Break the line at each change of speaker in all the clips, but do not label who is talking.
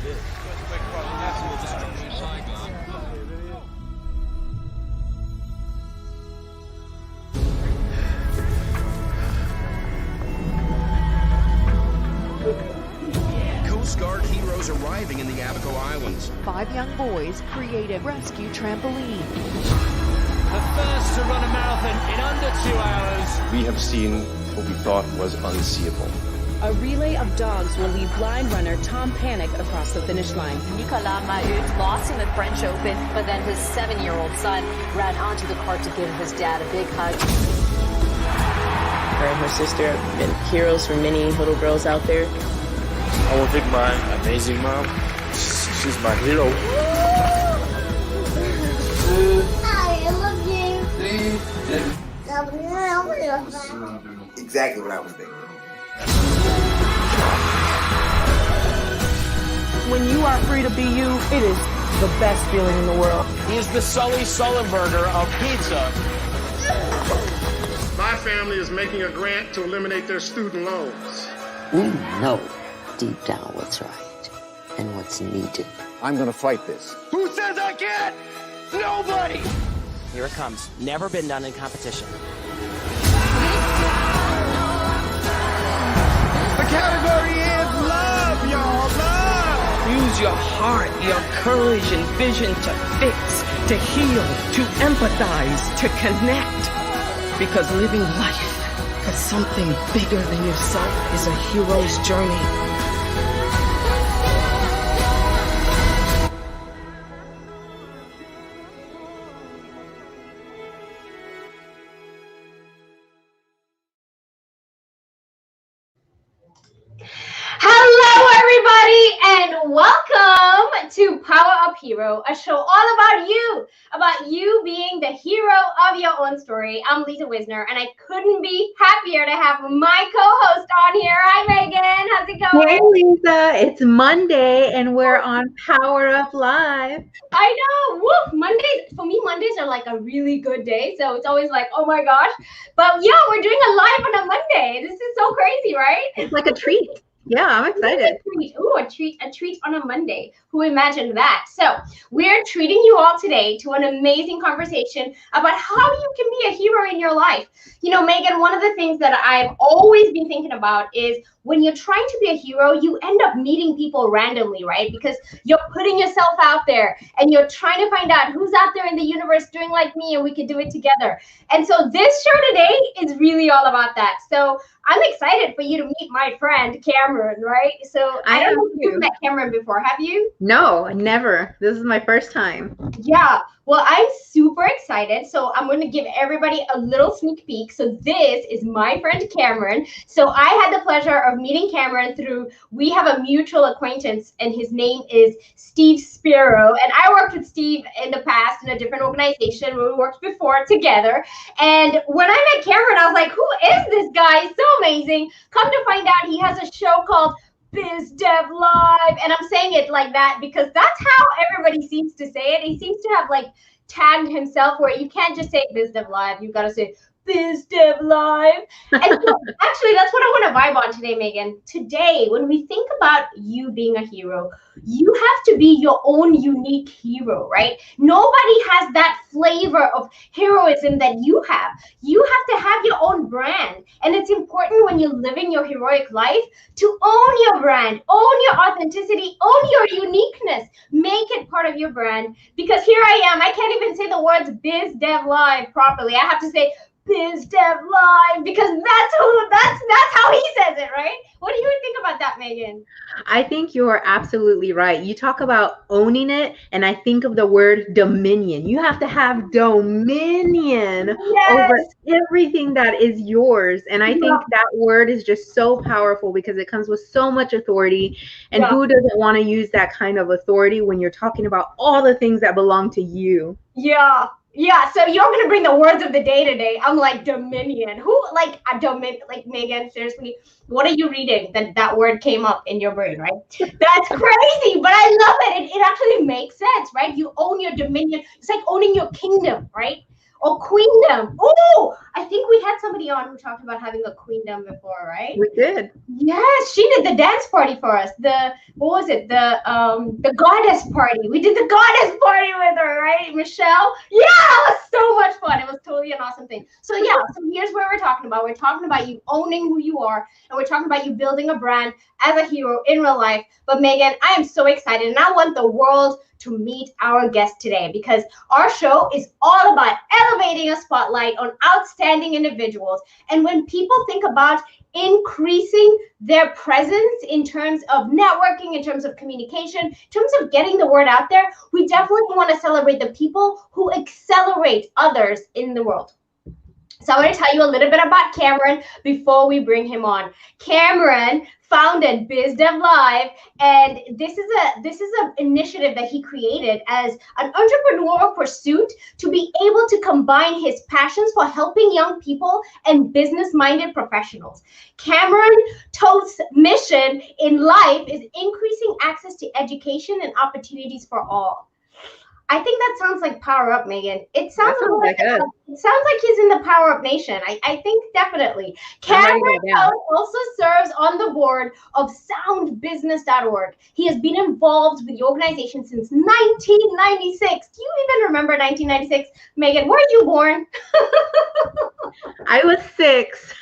Coast Guard heroes arriving in the Abaco Islands.
5 young boys create a rescue trampoline.
The first to run a marathon in under 2 hours.
We have seen what we thought was unseeable.
A relay of dogs will lead blind runner Tom Panic across the finish line.
Nicolas Mahut lost in the French Open, but then his 7-year-old son ran onto the court to give his dad a big hug.
Her and her sister have been heroes for many little girls out there.
I want to thank my amazing mom. She's my hero.
I love you.
Exactly what I was thinking.
When you are free to be you, it is the best feeling in the world.
He is the Sully Sullenberger of pizza.
My family is making a grant to eliminate their student loans.
We know deep down what's right and what's needed.
I'm going to fight this.
Who says I can't? Nobody! Here it comes. Never been done in competition. The category is love, y'all. Love!
Use your heart, your courage and vision to fix, to heal, to empathize, to connect. Because living life for something bigger than yourself is a hero's journey.
Hello, everybody, and welcome to PowerUp Hero, a show all about you being the hero of your own story. I'm Lisa Wisner, and I couldn't be happier to have my co-host on here. Hi, Megan. How's it going?
Hey, Lisa. It's Monday, and we're on PowerUp Live.
I know. Woo! Mondays, for me, Mondays are like a really good day, so it's always like, oh my gosh. But yeah, we're doing a live on a Monday. This is so crazy, right?
It's like a treat. Yeah, I'm excited.
Ooh, a treat on a Monday. Who imagined that? So we're treating you all today to an amazing conversation about how you can be a hero in your life. You know, Megan, one of the things that I've always been thinking about is when you're trying to be a hero, you end up meeting people randomly, right? Because you're putting yourself out there and you're trying to find out who's out there in the universe doing like me and we could do it together. And so this show today is really all about that. So I'm excited for you to meet my friend, Cameron, right? So I don't know if you've met Cameron before. Have you?
No, never. This is my first time.
Yeah. Well, I'm super excited. So I'm going to give everybody a little sneak peek. So this is my friend, Cameron. So I had the pleasure of meeting Cameron through, we have a mutual acquaintance, and his name is Steve Spiro. And I worked with Steve in the past in a different organization where we worked before together. And when I met Cameron, I was like, who is this guy? He's so amazing. Come to find out, he has a show called Biz Dev Live, and I'm saying it like that because that's how everybody seems to say it. He seems to have like tagged himself where you can't just say Biz Dev Live, you've got to say Biz Dev Live. And so actually, that's what I want to vibe on today, Megan. Today, when we think about you being a hero, you have to be your own unique hero, right? Nobody has that flavor of heroism that you have. You have to have your own brand. And it's important when you're living your heroic life to own your brand, own your authenticity, own your uniqueness. Make it part of your brand. Because here I am. I can't even say the words Biz Dev Live properly. I have to say Biz Dev Live because that's how he says it, right? What do you think about that, Megan?
I think you're absolutely right. You talk about owning it, and I think of the word dominion. You have to have dominion over everything that is yours. And I think that word is just so powerful because it comes with so much authority. And who doesn't want to use that kind of authority when you're talking about all the things that belong to you?
Yeah, so you're gonna bring the words of the day today. I'm like dominion. Who like Megan? Seriously, what are you reading? That word came up in your brain, right? That's crazy, but I love it. It actually makes sense, right? You own your dominion. It's like owning your kingdom, right? or queendom. Oh, I think we had somebody on who talked about having a queendom before, right?
We did.
Yes, she did the dance party for us. What was it? The goddess party. We did the goddess party with her, right, Michelle? Yeah, it was so much fun. It was totally an awesome thing. So yeah, so here's what we're talking about. We're talking about you owning who you are, and we're talking about you building a brand as a hero in real life. But Megan, I am so excited, and I want the world to meet our guest today, because our show is all about elevating a spotlight on outstanding individuals. And when people think about increasing their presence in terms of networking, in terms of communication, in terms of getting the word out there, we definitely want to celebrate the people who accelerate others in the world. So I want to tell you a little bit about Cameron before we bring him on. Cameron founded Biz Dev Live, and this is an initiative that he created as an entrepreneurial pursuit to be able to combine his passions for helping young people and business-minded professionals. Cameron Toth's mission in life is increasing access to education and opportunities for all. I think that sounds like PowerUp, Megan. It sounds like he's in the PowerUp Nation. I think definitely. Cameron also serves on the board of soundbusiness.org. He has been involved with the organization since 1996. Do you even remember 1996? Megan, were you born?
I was 6.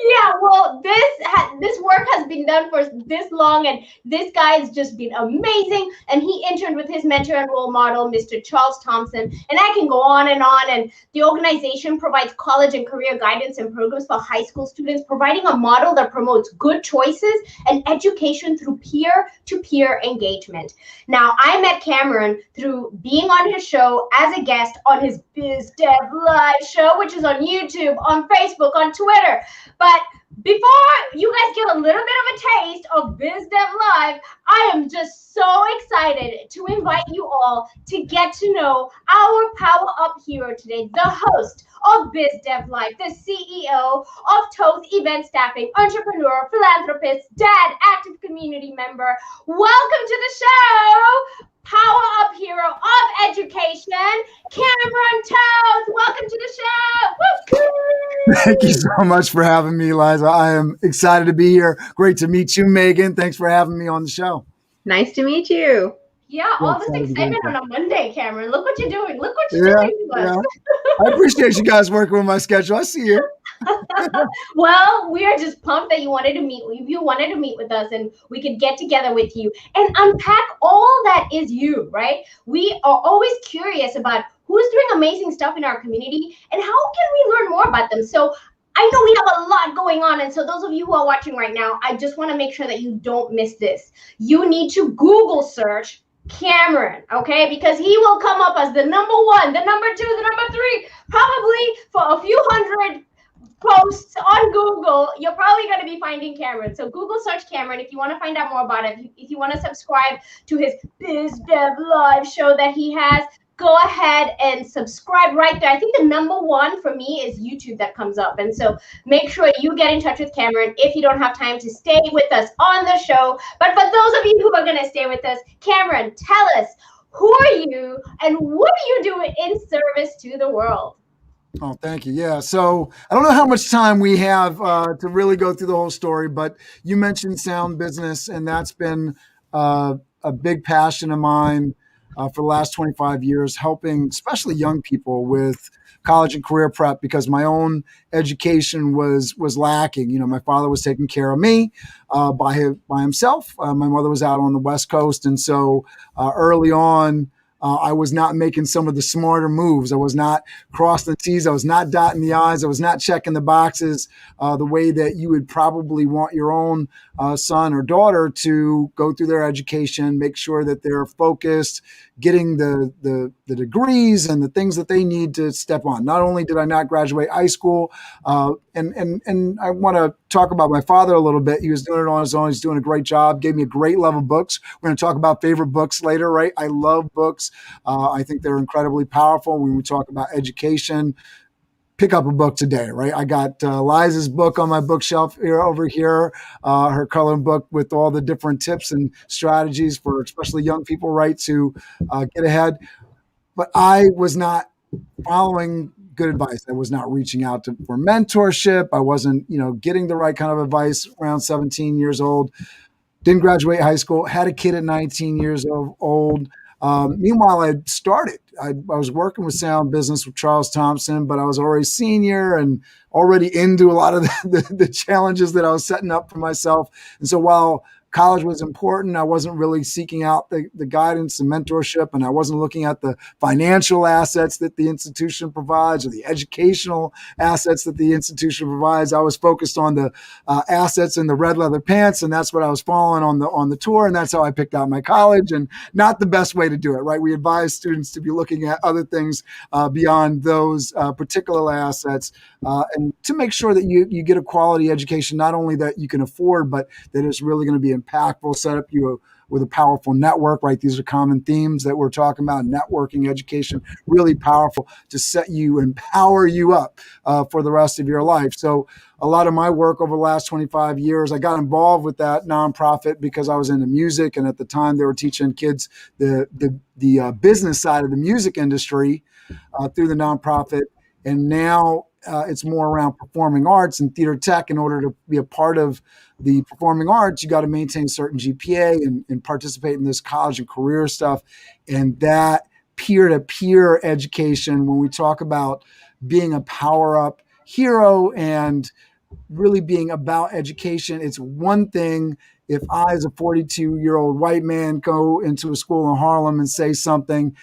Yeah, well, this work has been done for this long, and this guy has just been amazing. And he interned with his mentor and role model, Mr. Charles Thompson. And I can go on. And the organization provides college and career guidance and programs for high school students, providing a model that promotes good choices and education through peer-to-peer engagement. Now, I met Cameron through being on his show as a guest on his Biz Dev Live show, which is on YouTube, on Facebook, on Twitter. But before you guys get a little bit of a taste of Biz Dev Live, I am just so excited to invite you all to get to know our PowerUp hero today, the host of Biz Dev Live, the CEO of Toth Event Staffing, entrepreneur, philanthropist, dad, active community member. Welcome to the show, PowerUp hero of education, Cameron Toth. Welcome to the show. Woo!
Thank you so much for having me, Liza. I am excited to be here. Great to meet you, Megan. Thanks for having me on the show.
Nice to meet you.
Yeah, all this excitement on a Monday, Cameron. Look what you're doing. Look what you're doing to us.
I appreciate you guys working with my schedule. I see you.
Well, we are just pumped that you wanted to meet with us, and we could get together with you and unpack all that is you, right? We are always curious about who's doing amazing stuff in our community and how can we learn more about them. So I know we have a lot going on, and so those of you who are watching right now, I just want to make sure that you don't miss this. You need to Google search Cameron, okay? Because he will come up as the number 1, the number 2, the number 3, probably for a few hundred posts on Google. You're probably going to be finding Cameron. So Google search Cameron if you want to find out more about it. If you want to subscribe to his Biz Dev Live show that he has, go ahead and subscribe right there. I think the number 1 for me is YouTube that comes up. And so make sure you get in touch with Cameron if you don't have time to stay with us on the show. But for those of you who are going to stay with us, Cameron, tell us, who are you and what are you doing in service to the world?
Oh, thank you. Yeah. So I don't know how much time we have to really go through the whole story, but you mentioned sound business, and that's been a big passion of mine for the last 25 years, helping especially young people with college and career prep, because my own education was lacking. You know, my father was taking care of me by himself. My mother was out on the West Coast. And so early on, I was not making some of the smarter moves. I was not crossing the T's. I was not dotting the I's. I was not checking the boxes the way that you would probably want your own son or daughter to go through their education, make sure that they're focused, getting the degrees and the things that they need to step on. Not only did I not graduate high school, and I want to talk about my father a little bit. He was doing it on his own. He's doing a great job. Gave me a great love of books. We're going to talk about favorite books later, right? I love books. I think they're incredibly powerful when we talk about education. Pick up a book today, right? I got Liza's book on my bookshelf over here, her coloring book with all the different tips and strategies for especially young people, right, to get ahead. But I was not following good advice. I was not reaching out for mentorship. I wasn't, getting the right kind of advice around 17 years old. Didn't graduate high school, had a kid at 19 years old. Meanwhile, I was working with sound business with Charles Thompson, but I was already senior and already into a lot of the challenges that I was setting up for myself. And so while college was important, I wasn't really seeking out the guidance and mentorship, and I wasn't looking at the financial assets that the institution provides or the educational assets that the institution provides. I was focused on the assets and the red leather pants, and that's what I was following on the tour, and that's how I picked out my college, and not the best way to do it, right? We advise students to be looking at other things beyond those particular assets, and to make sure that you get a quality education, not only that you can afford, but that it's really going to be impactful, set up you with a powerful network, right? These are common themes that we're talking about. Networking, education, really powerful to set you, empower you up for the rest of your life. So a lot of my work over the last 25 years, I got involved with that nonprofit because I was into music. And at the time they were teaching kids the business side of the music industry through the nonprofit. And now it's more around performing arts and theater tech. In order to be a part of the performing arts, you got to maintain certain GPA and participate in this college and career stuff. And that peer-to-peer education, when we talk about being a PowerUp hero and really being about education, it's one thing if I, as a 42-year-old white man, go into a school in Harlem and say something.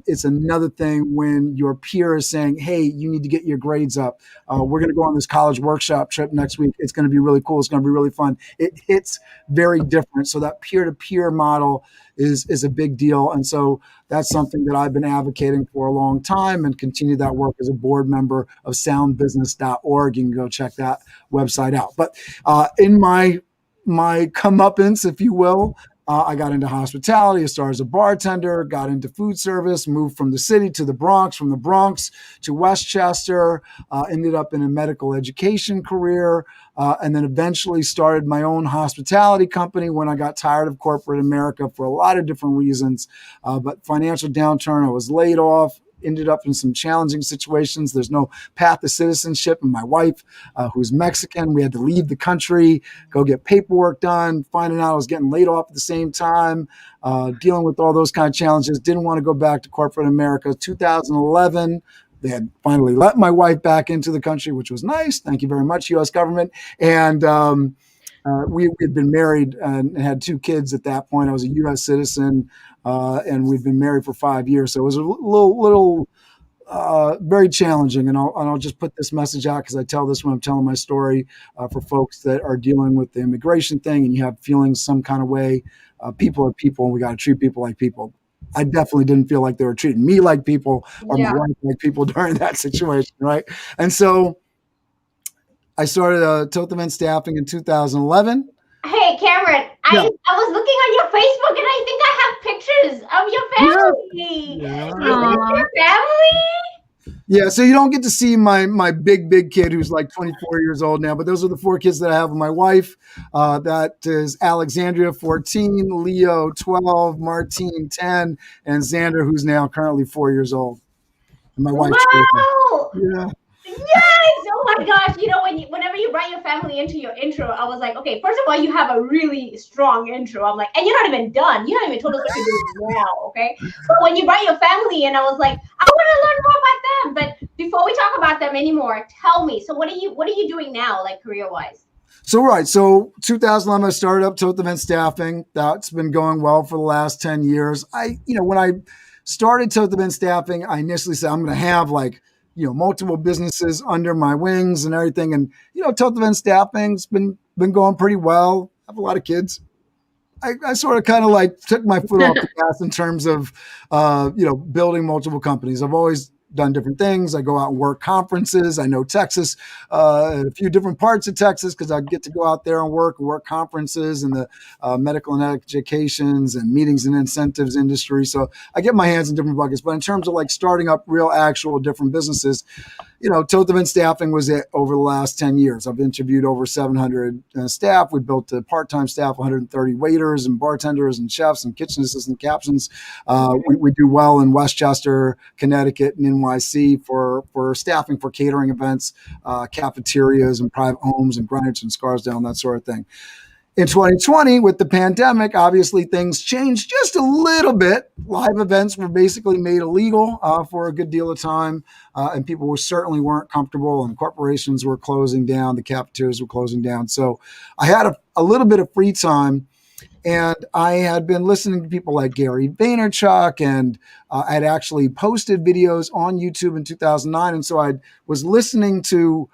It's another thing when your peer is saying, hey, you need to get your grades up. We're going to go on this college workshop trip next week. It's going to be really cool. It's going to be really fun. It hits very different. So that peer-to-peer model is a big deal. And so that's something that I've been advocating for a long time and continue that work as a board member of soundbusiness.org. You can go check that website out. But in my comeuppance, if you will, I got into hospitality. I started as a bartender, got into food service, moved from the city to the Bronx, from the Bronx to Westchester, ended up in a medical education career, and then eventually started my own hospitality company when I got tired of corporate America for a lot of different reasons. But financial downturn, I was laid off, ended up in some challenging situations. There's no path to citizenship. And my wife, who's Mexican, we had to leave the country, go get paperwork done, finding out I was getting laid off at the same time, dealing with all those kind of challenges. Didn't want to go back to corporate America. 2011, they had finally let my wife back into the country, which was nice. Thank you very much, U.S. government. And we had been married and had 2 kids at that point. I was a U.S. citizen, and we've been married for 5 years. So it was a little very challenging. And I'll just put this message out because I tell this when I'm telling my story for folks that are dealing with the immigration thing and you have feelings some kind of way. People are people, and we got to treat people like people. I definitely didn't feel like they were treating me like people or my wife like people during that situation, right? And so I started Toth Event Staffing in 2011.
Hey, Cameron, I was looking on your Facebook and I think I have pictures of your family.
Yeah.
Is this your family?
Yeah, so you don't get to see my big kid who's like 24 years old now, but those are the 4 kids that I have with my wife. That is Alexandria, 14, Leo, 12, Martine, 10, and Xander, who's now currently 4 years old. And my wife's
Wow!
Yeah.
Yes! Oh my gosh! You know, whenever you brought your family into your intro, I was like, okay, first of all, you have a really strong intro. I'm like, and you're not even done. You haven't even told us what you're doing now, okay? But when you brought your family in, I was like, I want to learn more about them. But before we talk about them anymore, tell me. So what are you doing now, like career-wise?
So 2011, I started up Toth Event Staffing. That's been going well for the last 10 years. When I started Toth Event Staffing, I initially said I'm going to have multiple businesses under my wings and everything. And, Toth Event Staffing's been going pretty well. I have a lot of kids. I sort of kind of like took my foot off the gas in terms of, building multiple companies. I've always done different things. I go out and work conferences. I know Texas, a few different parts of Texas, because I get to go out there and work conferences in the medical and educations and meetings and incentives industry. So I get my hands in different buckets. But in terms of like starting up real, actual different businesses, Toth Event Staffing was it over the last 10 years. I've interviewed over 700 staff. We built a part-time staff, 130 waiters and bartenders and chefs and kitchen assistant captions. We do well in Westchester, Connecticut, and NYC for staffing for catering events, cafeterias and private homes in Greenwich and Scarsdale and that sort of thing. In 2020, with the pandemic, obviously things changed just a little bit. Live events were basically made illegal for a good deal of time, and people certainly weren't comfortable, and corporations were closing down, the cafeterias were closing down. So I had a little bit of free time, and I had been listening to people like Gary Vaynerchuk, and I'd actually posted videos on YouTube in 2009, and so I was listening to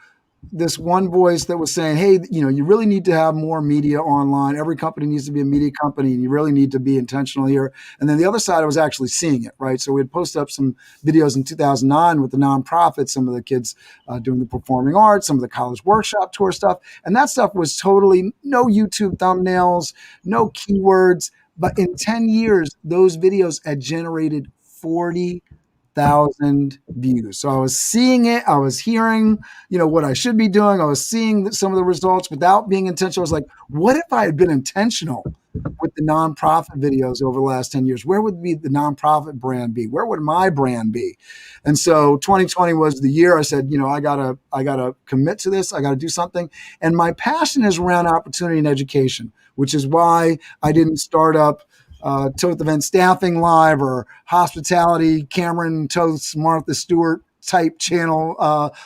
this one voice that was saying, hey, you really need to have more media online. Every company needs to be a media company, and you really need to be intentional here. And then the other side, I was actually seeing it, right? So we had posted up some videos in 2009 with the nonprofits, some of the kids doing the performing arts, some of the college workshop tour stuff. And that stuff was totally no YouTube thumbnails, no keywords. But in 10 years, those videos had generated 40,000 views. So I was seeing it. I was hearing, what I should be doing. I was seeing some of the results without being intentional. I was like, what if I had been intentional with the nonprofit videos over the last 10 years? Where would the nonprofit brand be? Where would my brand be? And so 2020 was the year I said, I gotta commit to this. I gotta do something. And my passion is around opportunity and education, which is why I didn't start up Toth Event Staffing Live or Hospitality, Cameron Toth's Martha Stewart type channel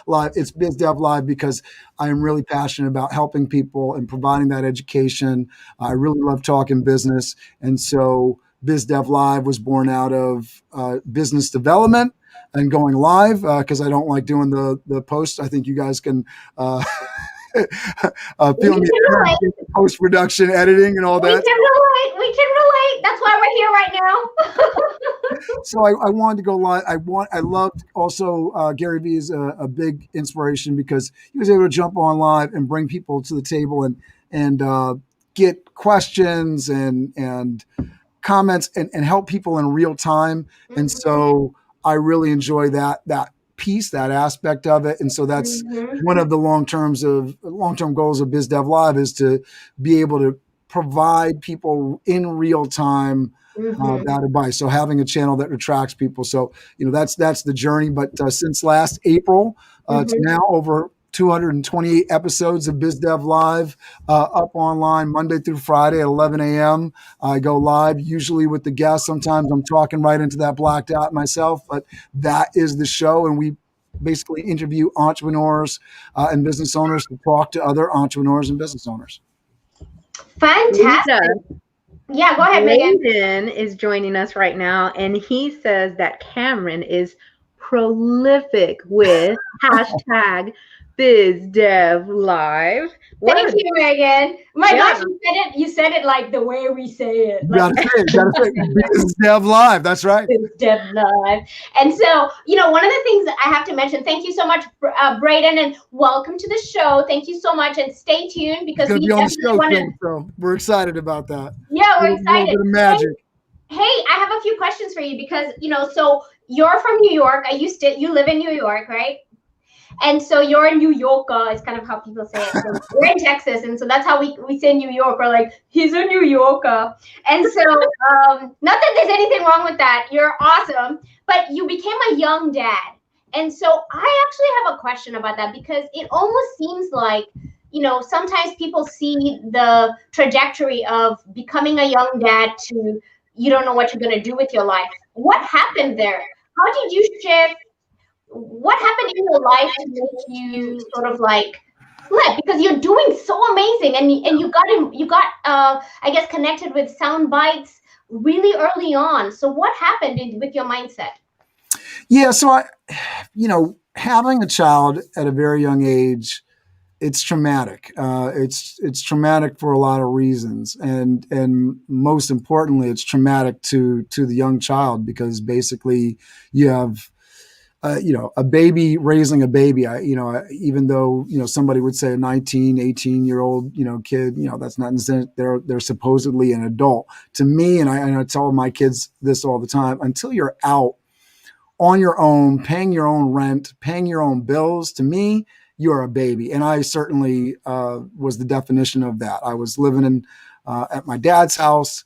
live. It's Biz Dev Live because I am really passionate about helping people and providing that education. I really love talking business. And so Biz Dev Live was born out of business development and going live because I don't like doing the posts. I think you guys can feel me post-production editing and all that.
We can relate. That's why we're here right now.
So I wanted to go live. I loved also Gary Vee is a big inspiration because he was able to jump on live and bring people to the table and get questions and comments and help people in real time. And so I really enjoy that piece, that aspect of it. And so that's one of the long-term goals of Biz Dev Live is to be able to provide people in real time that advice. So having a channel that attracts people. So, that's the journey. But since last April to now, over 228 episodes of Biz Dev Live up online Monday through Friday at 11 a.m. I go live usually with the guests. Sometimes I'm talking right into that blacked out myself, but that is the show. And we basically interview entrepreneurs and business owners to talk to other entrepreneurs and business owners.
Fantastic. Yeah, go ahead, Megan.
Layden is joining us right now, and he says that Cameron is prolific with hashtag Biz Dev Live.
Thank you, Megan. My gosh, you said it like the way we say it.
You gotta say it. Biz Dev Live. That's right.
Biz Dev Live. And so, one of the things that I have to mention, thank you so much, Braden, and welcome to the show. Thank you so much, and stay tuned because we definitely want to.
So we're excited about that.
Yeah, we're excited.
A little bit of magic.
Hey, I have a few questions for you because so you're from New York. You live in New York, right? And so you're a New Yorker is kind of how people say it. So we're in Texas, and so that's how we say New York. We're like, he's a New Yorker. And so not that there's anything wrong with that. You're awesome. But you became a young dad. And so I actually have a question about that because it almost seems like, sometimes people see the trajectory of becoming a young dad to you don't know what you're going to do with your life. What happened there? How did you shift? What happened in your life to make you sort of like flip? Because you're doing so amazing, and you got I guess connected with sound bites really early on. So what happened with your mindset?
Yeah, so having a child at a very young age, it's traumatic. It's traumatic for a lot of reasons, and most importantly, it's traumatic to the young child because basically you have. A baby raising a baby, even though, somebody would say a 19, 18-year-old, kid, that's not, they're supposedly an adult. To me, and I tell my kids this all the time, until you're out on your own, paying your own rent, paying your own bills, to me, you're a baby. And I certainly was the definition of that. I was living at my dad's house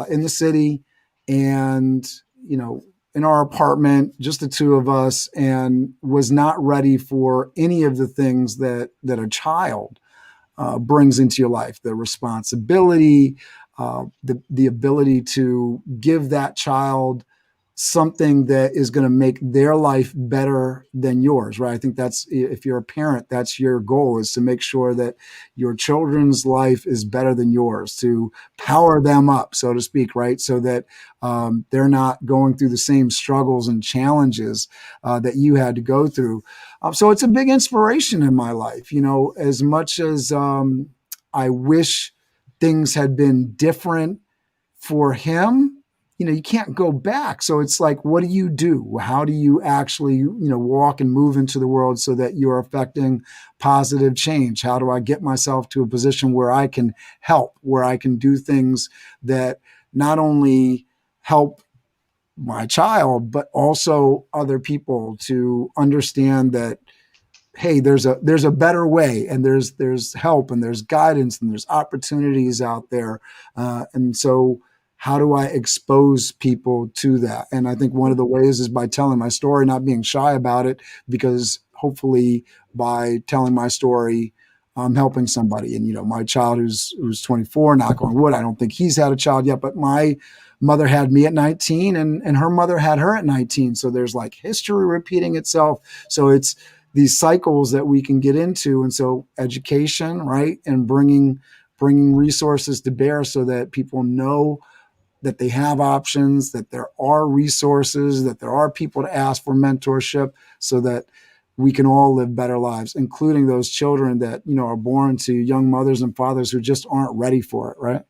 in the city, and, in our apartment, just the two of us, and was not ready for any of the things that a child brings into your life, the responsibility, the ability to give that child something that is going to make their life better than yours, right? I think that's, if you're a parent, that's your goal, is to make sure that your children's life is better than yours, to power them up, so to speak, right? So that they're not going through the same struggles and challenges that you had to go through. So it's a big inspiration in my life, as much as I wish things had been different for him. You can't go back. So it's like, what do you do? How do you actually, walk and move into the world so that you're affecting positive change? How do I get myself to a position where I can help, where I can do things that not only help my child, but also other people to understand that, hey, there's a better way, and there's help, and there's guidance, and there's opportunities out there. And so how do I expose people to that? And I think one of the ways is by telling my story, not being shy about it, because hopefully by telling my story, I'm helping somebody. And, my child who's 24, knock on wood, I don't think he's had a child yet, but my mother had me at 19 and her mother had her at 19. So there's like history repeating itself. So it's these cycles that we can get into. And so education, right? And bringing resources to bear so that people know that they have options, that there are resources, that there are people to ask for mentorship, so that we can all live better lives, including those children that, are born to young mothers and fathers who just aren't ready for it, right?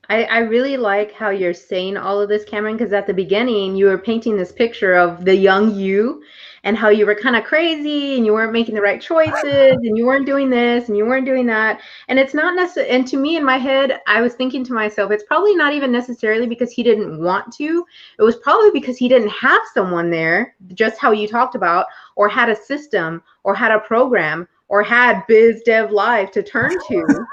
I really like how you're saying all of this, Cameron, because at the beginning you were painting this picture of the young you and how you were kind of crazy and you weren't making the right choices and you weren't doing this and you weren't doing that. And it's not necessarily, and to me in my head, I was thinking to myself, it's probably not even necessarily because he didn't want to. It was probably because he didn't have someone there, just how you talked about, or had a system or had a program or had Biz Dev Live to turn to.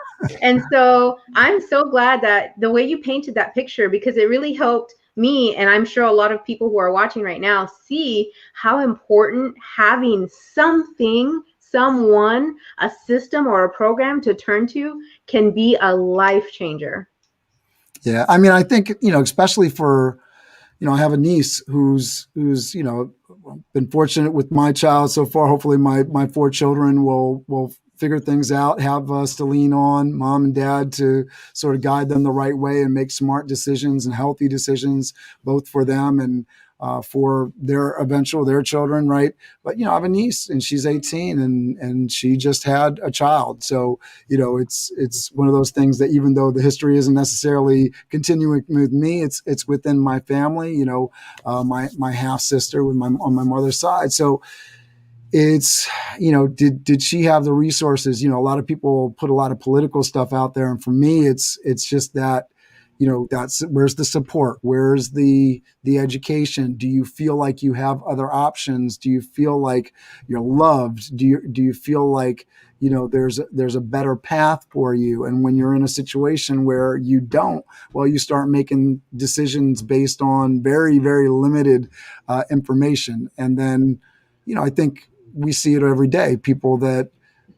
And so I'm so glad that the way you painted that picture, because it really helped me, and I'm sure a lot of people who are watching right now, see how important having something, someone, a system or a program to turn to can be a life changer.
Yeah. I mean, I think, especially for, I have a niece who's, been fortunate with my child so far. Hopefully my 4 children will figure things out, have us to lean on, mom and dad, to sort of guide them the right way and make smart decisions and healthy decisions, both for them and for their children, right? But, I have a niece and she's 18 and she just had a child. So, it's one of those things that even though the history isn't necessarily continuing with me, it's within my family, my half sister on my mother's side. So it's, did she have the resources? A lot of people put a lot of political stuff out there. And for me, it's just that, that's, where's the support? Where's the education? Do you feel like you have other options? Do you feel like you're loved? Do you feel like, there's a better path for you? And when you're in a situation where you don't, well, you start making decisions based on very, very limited information. And then, I think we see it every day. People that,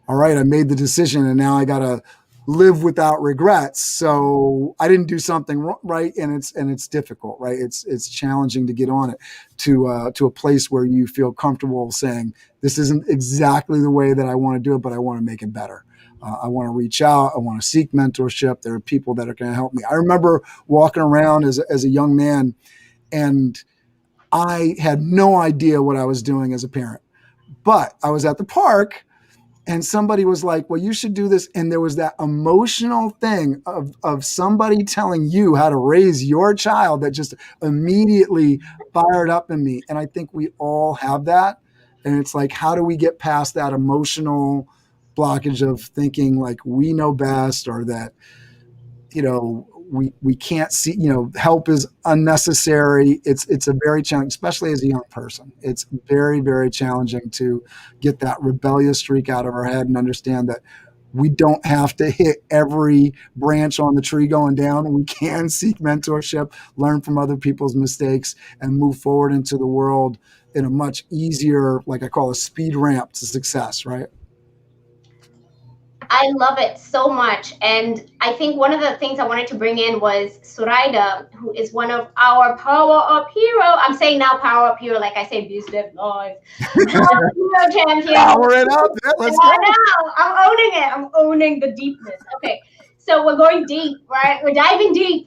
all right, I made the decision and now I got to live without regrets. So I didn't do something right. And it's difficult, right? It's challenging to get on it to a place where you feel comfortable saying, this isn't exactly the way that I want to do it, but I want to make it better. I want to reach out. I want to seek mentorship. There are people that are going to help me. I remember walking around as a young man, and I had no idea what I was doing as a parent. But I was at the park and somebody was like, well, you should do this. And there was that emotional thing of somebody telling you how to raise your child that just immediately fired up in me. And I think we all have that. And it's like, how do we get past that emotional blockage of thinking like we know best, or that, we can't see, help is unnecessary. It's a very challenging, especially as a young person. It's very, very challenging to get that rebellious streak out of our head and understand that we don't have to hit every branch on the tree going down. We can seek mentorship, learn from other people's mistakes, and move forward into the world in a much easier, like I call a speed ramp to success, right?
I love it so much. And I think one of the things I wanted to bring in was Suraida, who is one of our PowerUp hero. I'm saying now PowerUp hero, like I say, Biz Dev live. Hero champion.
Power it up. Yeah, let's go.
Now, I'm owning it. I'm owning the deepness. Okay. So we're going deep, right? We're diving deep.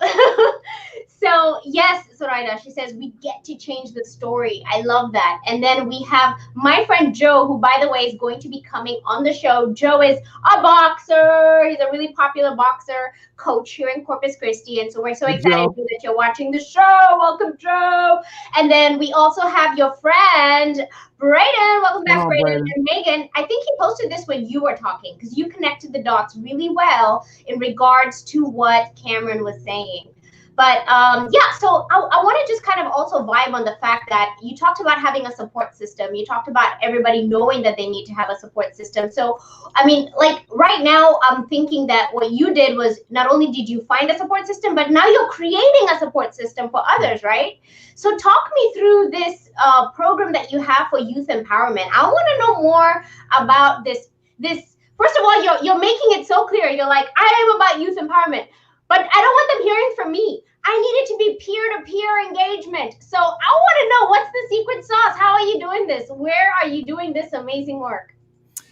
So yes, Suraida, she says we get to change the story. I love that. And then we have my friend Joe, who, by the way, is going to be coming on the show. Joe is a boxer. He's a really popular boxer coach here in Corpus Christi. And so we're so excited that you're watching the show. Welcome, Joe. And then we also have your friend, Brayden. Welcome back, Brayden. And Megan, I think he posted this when you were talking, because you connected the dots really well in regards to what Cameron was saying. But yeah, so I want to just kind of also vibe on the fact that you talked about having a support system. You talked about everybody knowing that they need to have a support system. So, I mean, like right now, I'm thinking that what you did was not only did you find a support system, but now you're creating a support system for others, right? So talk me through this program that you have for youth empowerment. I want to know more about this. First of all, you're making it so clear. You're like, I am about youth empowerment. But I don't want them hearing from me. I need it to be peer-to-peer engagement. So I want to know, what's the secret sauce? How are you doing this? Where are you doing this amazing work?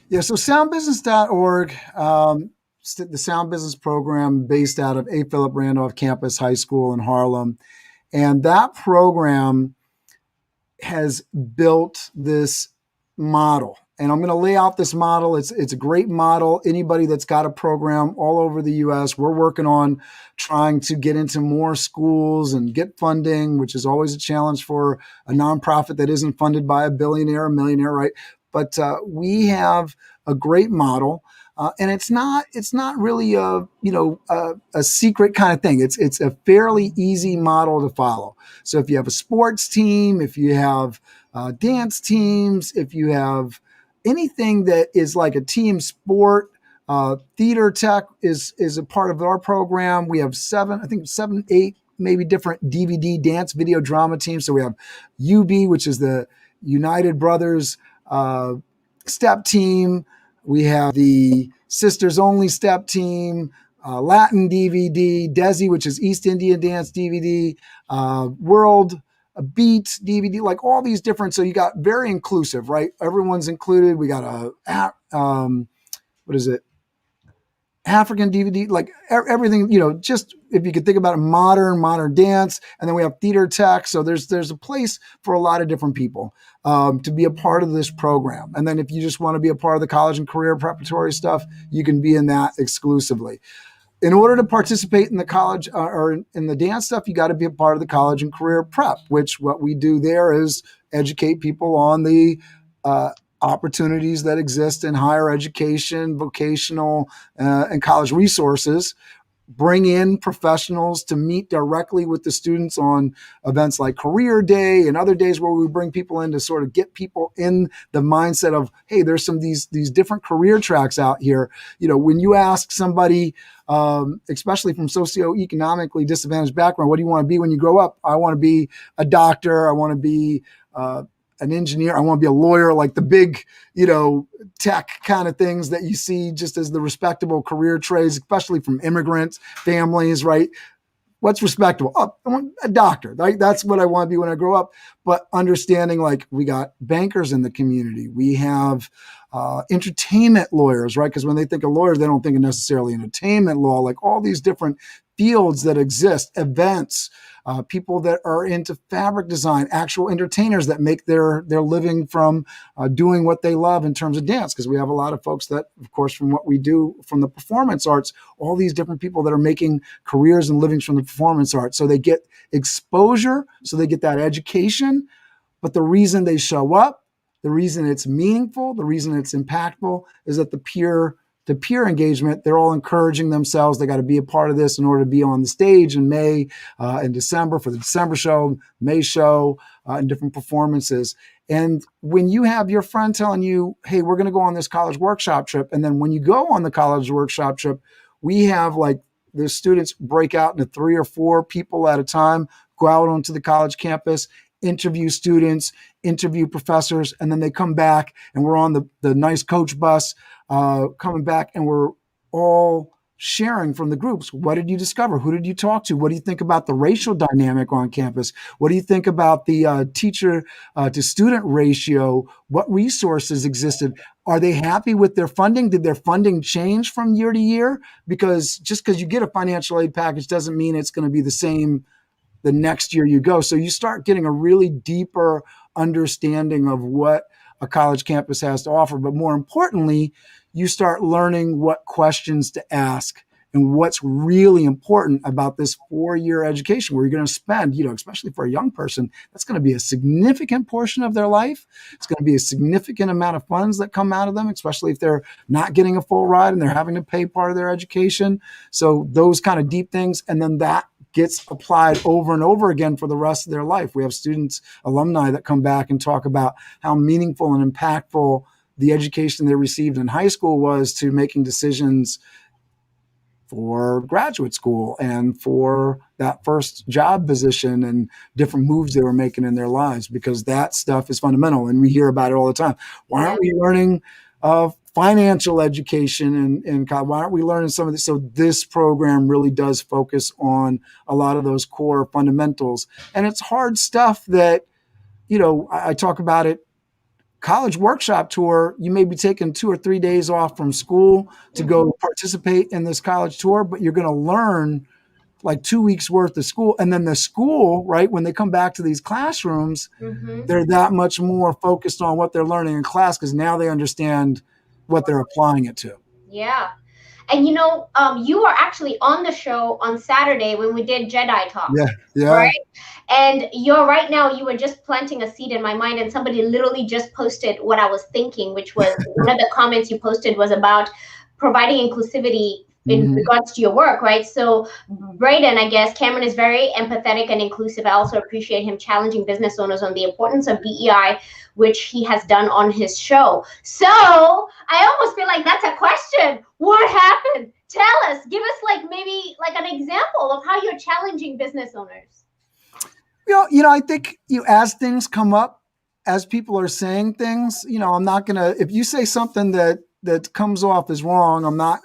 Yeah, so soundbusiness.org, the Sound Business program based out of A. Philip Randolph Campus High School in Harlem. And that program has built this model. And I'm going to lay out this model. It's a great model. Anybody that's got a program all over the U.S., we're working on trying to get into more schools and get funding, which is always a challenge for a nonprofit that isn't funded by a billionaire or millionaire, right? But we have a great model, and it's not really a secret kind of thing. It's a fairly easy model to follow. So if you have a sports team, if you have dance teams, if you have anything that is like a team sport, theater tech is a part of our program. We have 7, 8 maybe different DVD dance video drama teams. So we have UB, which is the United Brothers step team. We have the Sisters Only step team, Latin DVD, DESI, which is East Indian Dance DVD, World a beat DVD, like all these different. So you got very inclusive, right? Everyone's included. We got African DVD, like everything, just if you could think about a modern dance. And then we have theater tech. So there's a place for a lot of different people to be a part of this program. And then if you just want to be a part of the college and career preparatory stuff, you can be in that exclusively. In order to participate in the college or in the dance stuff, you got to be a part of the college and career prep, which what we do there is educate people on the opportunities that exist in higher education, vocational, and college resources. Bring in professionals to meet directly with the students on events like Career Day and other days where we bring people in to sort of get people in the mindset of, hey, there's these different career tracks out here. When you ask somebody, especially from socioeconomically disadvantaged background, what do you want to be when you grow up? I want to be a doctor. I want to be an engineer. I want to be a lawyer, like the big, tech kind of things that you see just as the respectable career trades, especially from immigrant families, right? What's respectable? Oh, I want a doctor. Right? That's what I want to be when I grow up. But understanding, like, we got bankers in the community. We have entertainment lawyers, right? Because when they think of lawyers, they don't think of necessarily entertainment law, like all these different fields that exist, events, people that are into fabric design, actual entertainers that make their living from doing what they love in terms of dance. Because we have a lot of folks that, of course, from what we do from the performance arts, all these different people that are making careers and livings from the performance arts. So they get exposure, so they get that education. But the reason they show up, the reason it's meaningful, the reason it's impactful is that the peer to peer engagement. They're all encouraging themselves. They got to be a part of this in order to be on the stage in May and December for the December show, May show, and different performances. And when you have your friend telling you, hey, we're going to go on this college workshop trip. And then when you go on the college workshop trip, we have like the students break out into 3 or 4 people at a time, go out onto the college campus, interview students, interview professors, and then they come back and we're on the nice coach bus coming back, and we're all sharing from the groups. What did you discover? Who did you talk to? What do you think about the racial dynamic on campus? What do you think about the teacher to student ratio? What resources existed? Are they happy with their funding? Did their funding change from year to year? Because just because you get a financial aid package doesn't mean it's going to be the same the next year you go. So you start getting a really deeper understanding of what a college campus has to offer. But more importantly, you start learning what questions to ask and what's really important about this 4-year education where you're going to spend, especially for a young person, that's going to be a significant portion of their life. It's going to be a significant amount of funds that come out of them, especially if they're not getting a full ride and they're having to pay part of their education. So those kind of deep things. And then that gets applied over and over again for the rest of their life. We have students, alumni that come back and talk about how meaningful and impactful the education they received in high school was to making decisions for graduate school and for that first job position and different moves they were making in their lives, because that stuff is fundamental. And we hear about it all the time. Why aren't we learning financial education and why aren't we learning some of this? So this program really does focus on a lot of those core fundamentals. And it's hard stuff that, I talk about it. College workshop tour, you may be taking 2 or 3 days off from school to go participate in this college tour, but you're going to learn like 2 weeks worth of school. And then the school, right, when they come back to these classrooms, they're that much more focused on what they're learning in class because now they understand what they're applying it to.
Yeah. And you are actually on the show on Saturday when we did Jedi Talk.
Yeah.
Right? And you were just planting a seed in my mind, and somebody literally just posted what I was thinking, which was one of the comments you posted was about providing inclusivity in regards to your work, right? So Braden, I guess, Cameron is very empathetic and inclusive. I also appreciate him challenging business owners on the importance of DEI, which he has done on his show. So I almost feel like that's a question. What happened? Tell us, give us maybe an example of how you're challenging business owners.
I think as things come up, as people are saying things, I'm not going to, if you say something that comes off as wrong, I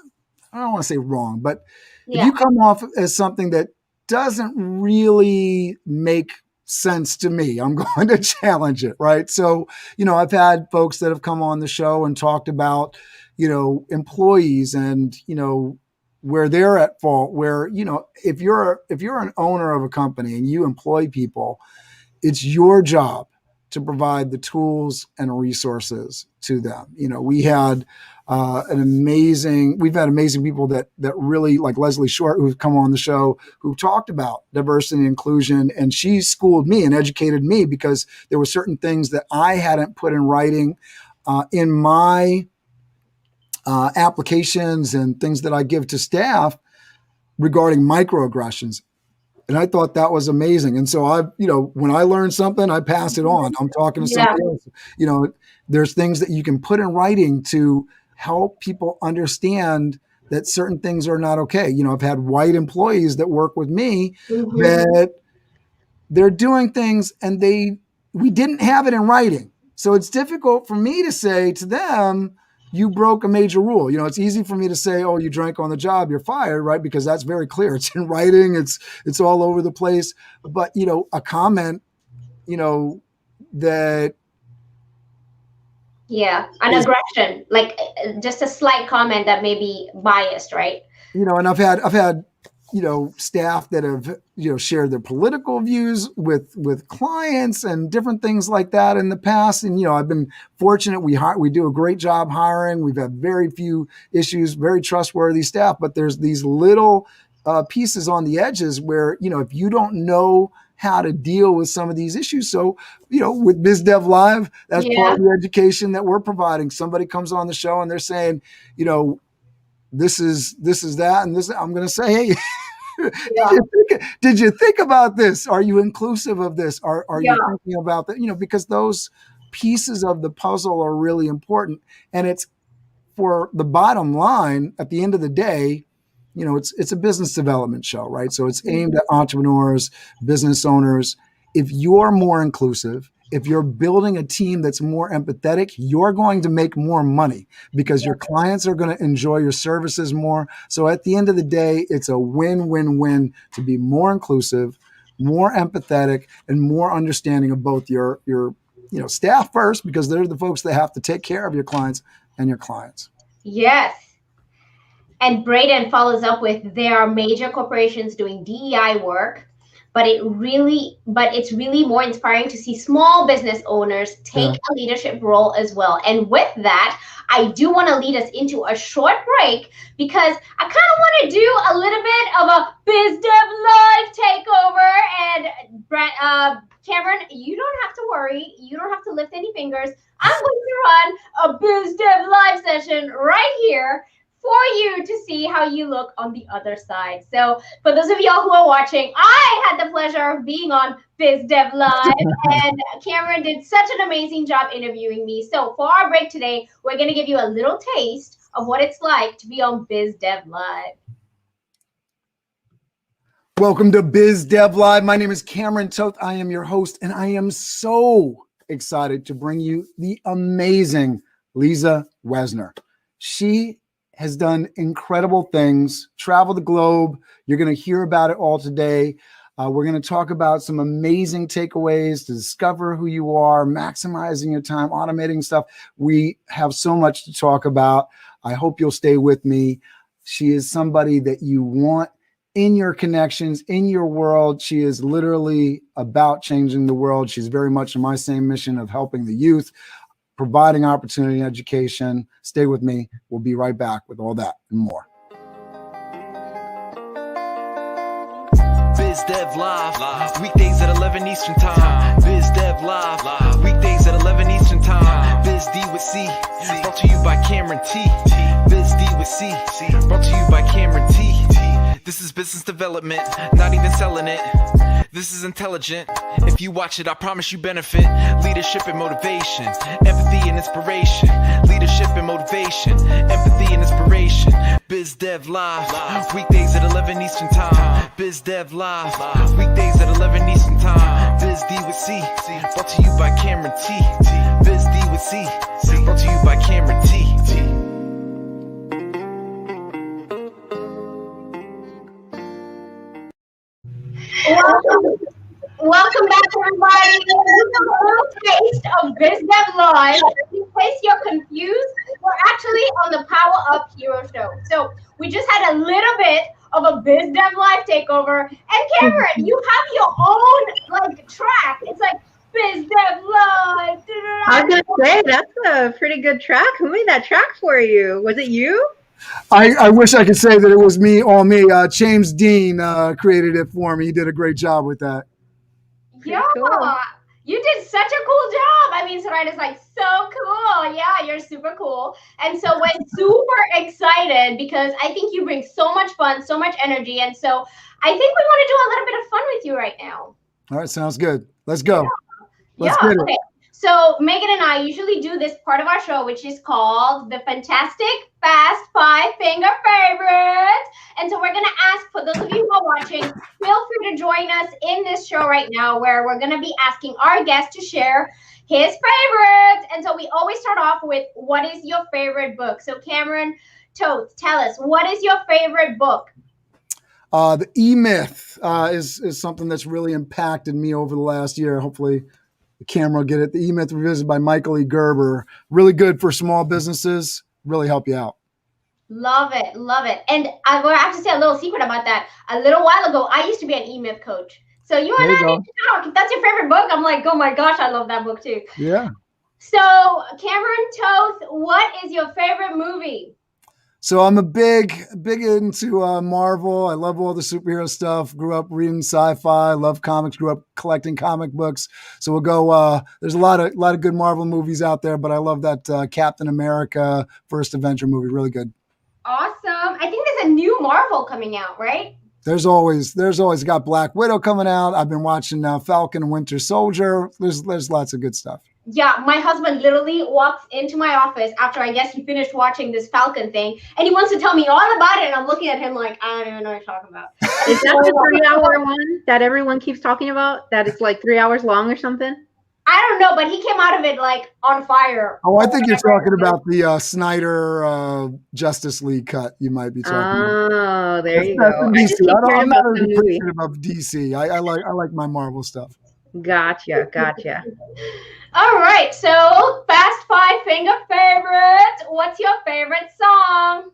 don't want to say wrong, but if you come off as something that doesn't really make sense to me, I'm going to challenge it, right? So, I've had folks that have come on the show and talked about, employees and, where they're at fault, where, if you're an owner of a company and you employ people, it's your job to provide the tools and resources to them. We've had amazing people that really, like Leslie Short, who've come on the show, who talked about diversity and inclusion. And she schooled me and educated me because there were certain things that I hadn't put in writing in my applications and things that I give to staff regarding microaggressions. And I thought that was amazing. And so when I learn something, I pass it on. I'm talking to somebody else. There's things that you can put in writing to help people understand that certain things are not okay. I've had white employees that work with me that they're doing things and we didn't have it in writing. So it's difficult for me to say to them, you broke a major rule. It's easy for me to say, oh, you drank on the job, you're fired, right? Because that's very clear. It's in writing. It's all over the place. But, a comment, that. Yeah. An aggression, like just a slight comment that may be biased, right? And I've had, staff that have, shared their political views with clients and different things like that in the past. And, I've been fortunate. We do a great job hiring. We've had very few issues, very trustworthy staff, but there's these little pieces on the edges where, if you don't know how to deal with some of these issues. So, with Biz Dev Live, that's part of the education that we're providing. Somebody comes on the show and they're saying, this is that, and this, I'm going to say, hey, did you think about this? Are you inclusive of this? Are you thinking about that? Because those pieces of the puzzle are really important. And it's for the bottom line at the end of the day, it's a business development show, right? So it's aimed at entrepreneurs, business owners. If you're more inclusive, if you're building a team that's more empathetic, you're going to make more money because your clients are going to enjoy your services more. So at the end of the day, it's a win-win-win to be more inclusive, more empathetic, and more understanding of both your staff first, because they're the folks that have to take care of your clients and your clients.
Yes. And Braden follows up with, there are major corporations doing DEI work, but it's really more inspiring to see small business owners take a leadership role as well. And with that, I do want to lead us into a short break because I kind of want to do a little bit of a Biz Dev Live takeover. And Cameron, you don't have to worry. You don't have to lift any fingers. I'm going to run a Biz Dev Live session right here for you to see how you look on the other side. So for those of y'all who are watching, I had the pleasure of being on Biz Dev Live, and Cameron did such an amazing job interviewing me. So for our break today, we're going to give you a little taste of what it's like to be on Biz Dev Live.
Welcome to Biz Dev Live. My name is Cameron Toth. I am your host, and I am so excited to bring you the amazing Lisa Wesner. She has done incredible things, traveled the globe. You're going to hear about it all today. We're going to talk about some amazing takeaways to discover who you are, maximizing your time, automating stuff. We have so much to talk about. I hope you'll stay with me. She is somebody that you want in your connections, in your world. She is literally about changing the world. She's very much in my same mission of helping the youth, providing opportunity and education. Stay with me. We'll be right back with all that and more.
Biz Dev Live, weekdays at 11 Eastern Time. Biz Dev Live, weekdays at 11 Eastern Time. Biz D with C, brought to you by Cameron T. Biz D with C, brought to you by Cameron T. This is business development, not even selling it. This is intelligent. If you watch it, I promise you benefit. Leadership and motivation, empathy and inspiration. Leadership and motivation, empathy and inspiration. Biz Dev Live, weekdays at 11 Eastern Time. Biz Dev Live, weekdays at 11 Eastern Time. Biz D with C, brought to you by Cameron T. Biz D with C, brought to you by Cameron T.
Welcome back, everybody. This is a little taste of Biz Dev Live. In case you're confused, we're actually on the PowerUp Hero Show. So we just had a little bit of a Biz Dev Live takeover. And Cameron, you have your own track. It's like Biz Dev Live.
I was gonna say that's a pretty good track. Who made that track for you? Was it you?
I wish I could say that it was me, all me. James Dean created it for me. He did a great job with that.
Yeah, cool. You did such a cool job. I mean, Soraya is like, so cool. Yeah, you're super cool. And so we're super excited because I think you bring so much fun, so much energy. And so I think we want to do a little bit of fun with you right now.
All right, sounds good. Let's go. Let's
get
it.
Okay. So Megan and I usually do this part of our show, which is called the Fantastic Fast 5-Finger Favorites. And so we're going to ask, for those of you who are watching, feel free to join us in this show right now where we're going to be asking our guest to share his favorites. And so we always start off with, what is your favorite book? So Cameron Toth, tell us, what is your favorite book?
The E-Myth is something that's really impacted me over the last year. Hopefully the camera will get it. The E-Myth Revisited by Michael E. Gerber. Really good for small businesses. Really help you out.
Love it. Love it. And I'm going to have to say a little secret about that. A little while ago, I used to be an E-Myth coach. So you and I need to talk. If that's your favorite book, I'm like, oh my gosh, I love that book too.
Yeah.
So Cameron Toth, what is your favorite movie?
So I'm a big into Marvel. I love all the superhero stuff. Grew up reading sci-fi. Love comics. Grew up collecting comic books. So we'll go. There's a lot of good Marvel movies out there, but I love that Captain America First Avenger movie. Really good.
Awesome. I think there's a new Marvel coming out, right?
There's always got Black Widow coming out. I've been watching Falcon and Winter Soldier. There's lots of good stuff.
Yeah, my husband literally walks into my office after I guess he finished watching this Falcon thing, and he wants to tell me all about it, and I'm looking at him like, I don't even know what you're talking about.
Is that the 3-hour one that everyone keeps talking about? That it's like 3 hours long or something?
I don't know, but he came out of it like on fire.
Oh, I think you're talking about the Snyder Justice League cut. You might be talking about.
Oh, there you
That's
go.
DC. I'm not really
movie.
appreciative of DC. I like my Marvel stuff.
Gotcha.
All right, so Fast Five Finger Favorites. What's your favorite song?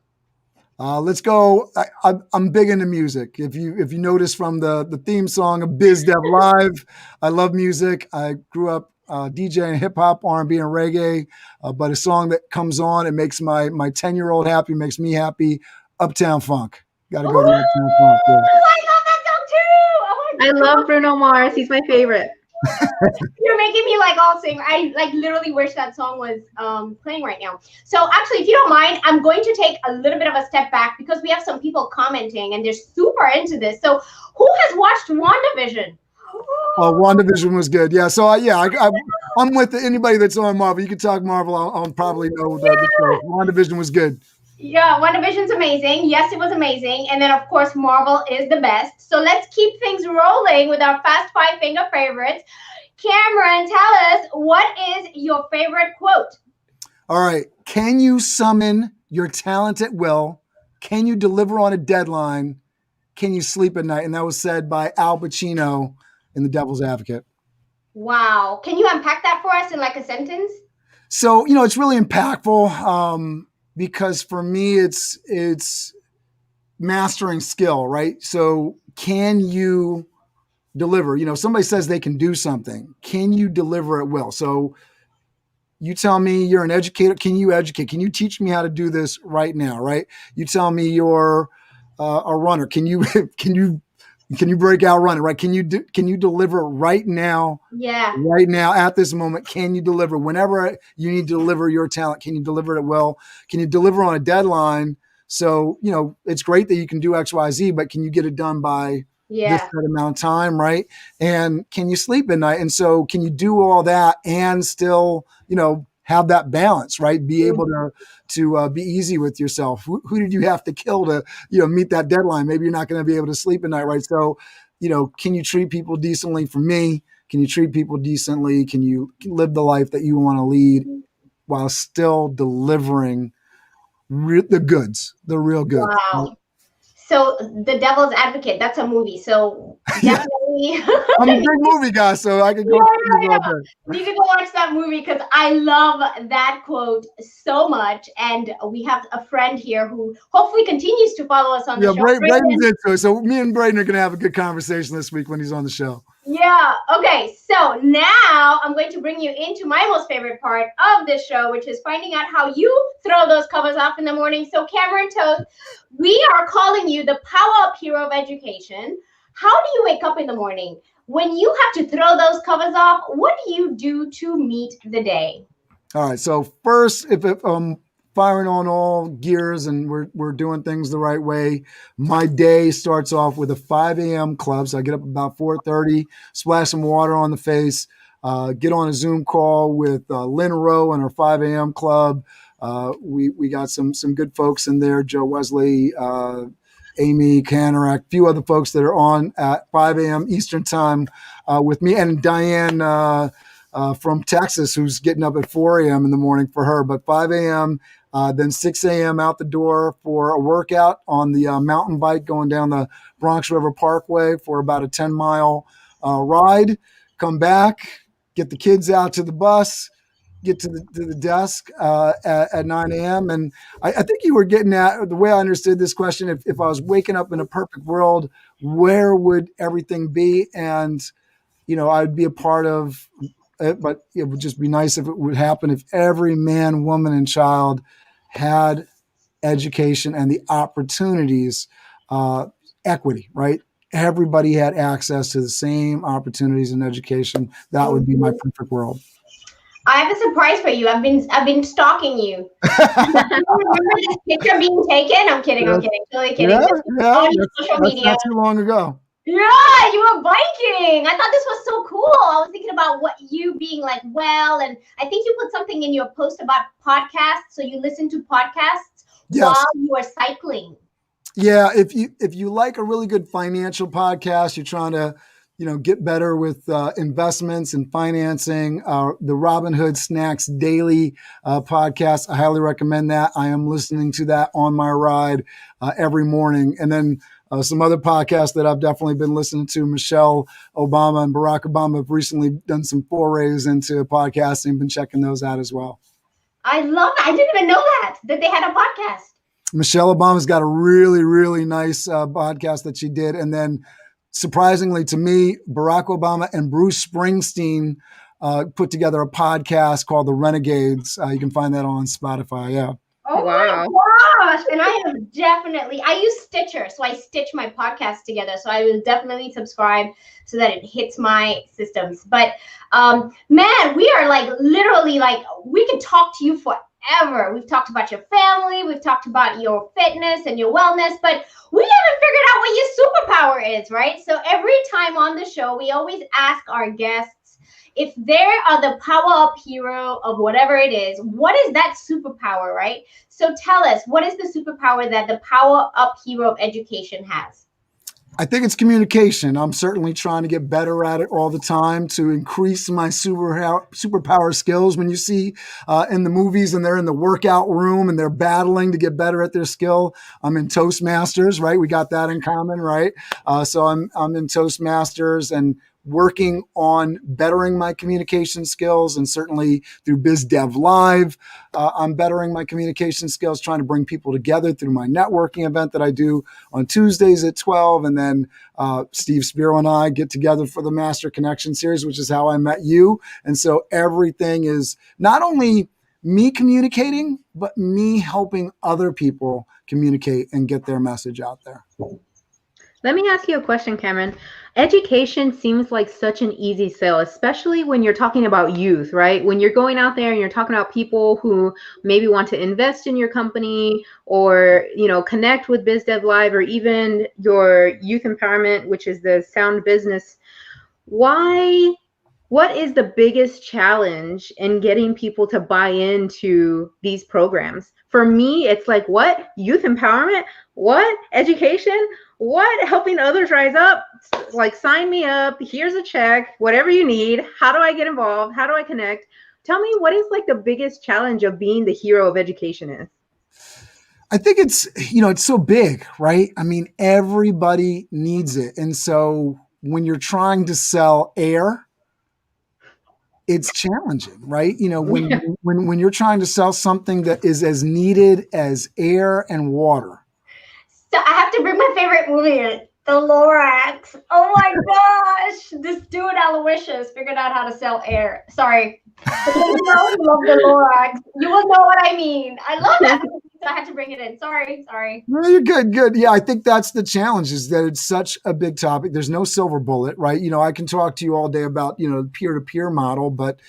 Let's go. I'm big into music. If you notice from the theme song of Biz Dev Live, I love music. I grew up DJing hip hop, R&B, and reggae. But a song that comes on, it makes my 10-year-old happy, makes me happy. Uptown Funk. Got to go to Uptown Funk. Yeah.
I love that song too. Oh my God.
I love Bruno Mars. He's my favorite.
You're making me like all sing. I like literally wish that song was playing right now. So actually, if you don't mind, I'm going to take a little bit of a step back because we have some people commenting and they're super into this. So who has watched WandaVision?
Oh, WandaVision was good. Yeah. So I'm with anybody that's on Marvel. You can talk Marvel. I'll probably know the show. WandaVision was good.
Yeah, WandaVision's amazing. Yes, it was amazing. And then, of course, Marvel is the best. So let's keep things rolling with our Fast Five Finger Favorites. Cameron, tell us, what is your favorite quote?
All right. Can you summon your talent at will? Can you deliver on a deadline? Can you sleep at night? And that was said by Al Pacino in The Devil's Advocate.
Wow. Can you unpack that for us in like a sentence?
So, it's really impactful. Because for me, it's mastering skill, right? So can you deliver? Somebody says they can do something. Can you deliver at will? So you tell me you're an educator. Can you educate? Can you teach me how to do this right now, right? You tell me you're a runner. Can you break out running, right? Can you deliver right now?
Yeah.
Right now at this moment, can you deliver? Whenever you need to deliver your talent, can you deliver it well? Can you deliver on a deadline? So, it's great that you can do X, Y, Z, but can you get it done by this certain amount of time, right? And can you sleep at night? And so can you do all that and still, have that balance, right? Be able to be easy with yourself. Who did you have to kill to, meet that deadline? Maybe you're not going to be able to sleep at night, right? So, can you treat people decently? For me, can you treat people decently? Can you live the life that you want to lead while still delivering the goods, the real goods?
Wow. So The Devil's Advocate, that's a movie. So definitely.
I'm a big movie guy, so I could go.
You can go watch that movie because I love that quote so much. And we have a friend here who hopefully continues to follow us on the show.
Yeah, Braden's into it. So me and Braden are going to have a good conversation this week when he's on the show.
Yeah. Okay. So now I'm going to bring you into my most favorite part of this show, which is finding out how you throw those covers off in the morning. So Cameron Toth, we are calling you the PowerUp hero of education. How do you wake up in the morning? When you have to throw those covers off, what do you do to meet the day?
All right. So first, if I'm firing on all gears and we're doing things the right way, my day starts off with a 5 a.m. club. So I get up about 4:30, splash some water on the face, get on a Zoom call with Lynn Rowe and our 5 a.m. club. We got some good folks in there, Joe Wesley, Amy Canarak, a few other folks that are on at 5 a.m. Eastern time with me, and Diane from Texas, who's getting up at 4 a.m. in the morning for her. But 5 a.m., then 6 a.m. out the door for a workout on the mountain bike going down the Bronx River Parkway for about a 10-mile ride. Come back, get the kids out to the bus, get to the desk at 9 a.m. And I think you were getting at, the way I understood this question, if I was waking up in a perfect world, where would everything be? And, I'd be a part of it, but it would just be nice if it would happen if every man, woman, and child had education and the opportunities, equity, right? Everybody had access to the same opportunities in education. That would be my perfect world.
I have a surprise for you. I've been stalking you. Remember this picture being taken? I'm kidding. I'm kidding. Totally kidding.
Yeah,
This was on your social
that's
media.
not too long ago.
Yeah, you were biking. I thought this was so cool. I was thinking about what you being like, well, and I think you put something in your post about podcasts. So you listen to podcasts while you are cycling.
Yeah, if you like a really good financial podcast, you're trying to, get better with investments and financing. The Robinhood Snacks Daily podcast, I highly recommend that. I am listening to that on my ride every morning, and then some other podcasts that I've definitely been listening to. Michelle Obama and Barack Obama have recently done some forays into podcasting. Been checking those out as well.
I love that. I didn't even know that they had a podcast.
Michelle Obama's got a really, really nice podcast that she did. And then surprisingly to me, Barack Obama and Bruce Springsteen put together a podcast called The Renegades. You can find that on Spotify. Yeah.
Oh wow. My gosh. And I use Stitcher. So I stitch my podcast together. So I will definitely subscribe so that it hits my systems. But man, we are literally we could talk to you forever. We've talked about your family. We've talked about your fitness and your wellness, but we haven't figured out what your superpower is, right? So every time on the show, we always ask our guests if they are the power-up hero of whatever it is, what is that superpower, right? So tell us, what is the superpower that the power-up hero of education has?
I think it's communication. I'm certainly trying to get better at it all the time to increase my superpower skills. When you see in the movies and they're in the workout room and they're battling to get better at their skill, I'm in Toastmasters, right? We got that in common, right? So I'm in Toastmasters and working on bettering my communication skills, and certainly through Biz Dev Live, I'm bettering my communication skills, trying to bring people together through my networking event that I do on Tuesdays at 12. And then Steve Spiro and I get together for the Master Connection series, which is how I met you. And so everything is not only me communicating, but me helping other people communicate and get their message out there.
Let me ask you a question, Cameron. Education seems like such an easy sell, especially when you're talking about youth, right? When you're going out there and you're talking about people who maybe want to invest in your company or, connect with Biz Dev Live, or even your youth empowerment, which is the Sound Business. What is the biggest challenge in getting people to buy into these programs? For me, it's like, what? Youth empowerment? What? Education? What? Helping others rise up? Like, sign me up. Here's a check. Whatever you need. How do I get involved? How do I connect? Tell me, what is the biggest challenge of being the hero of education is?
I think it's, it's so big, right? I mean, everybody needs it. And so when you're trying to sell air, it's challenging, right? When you're trying to sell something that is as needed as air and water.
So I have to bring my favorite movie in, The Lorax. Oh my gosh. This dude, Aloysius, figured out how to sell air. Sorry. But you love The Lorax. You will know what I mean. I love that movie, so I had to bring it in. Sorry.
No, you're good. Yeah, I think that's the challenge, is that it's such a big topic. There's no silver bullet, right? I can talk to you all day about, peer-to-peer model, but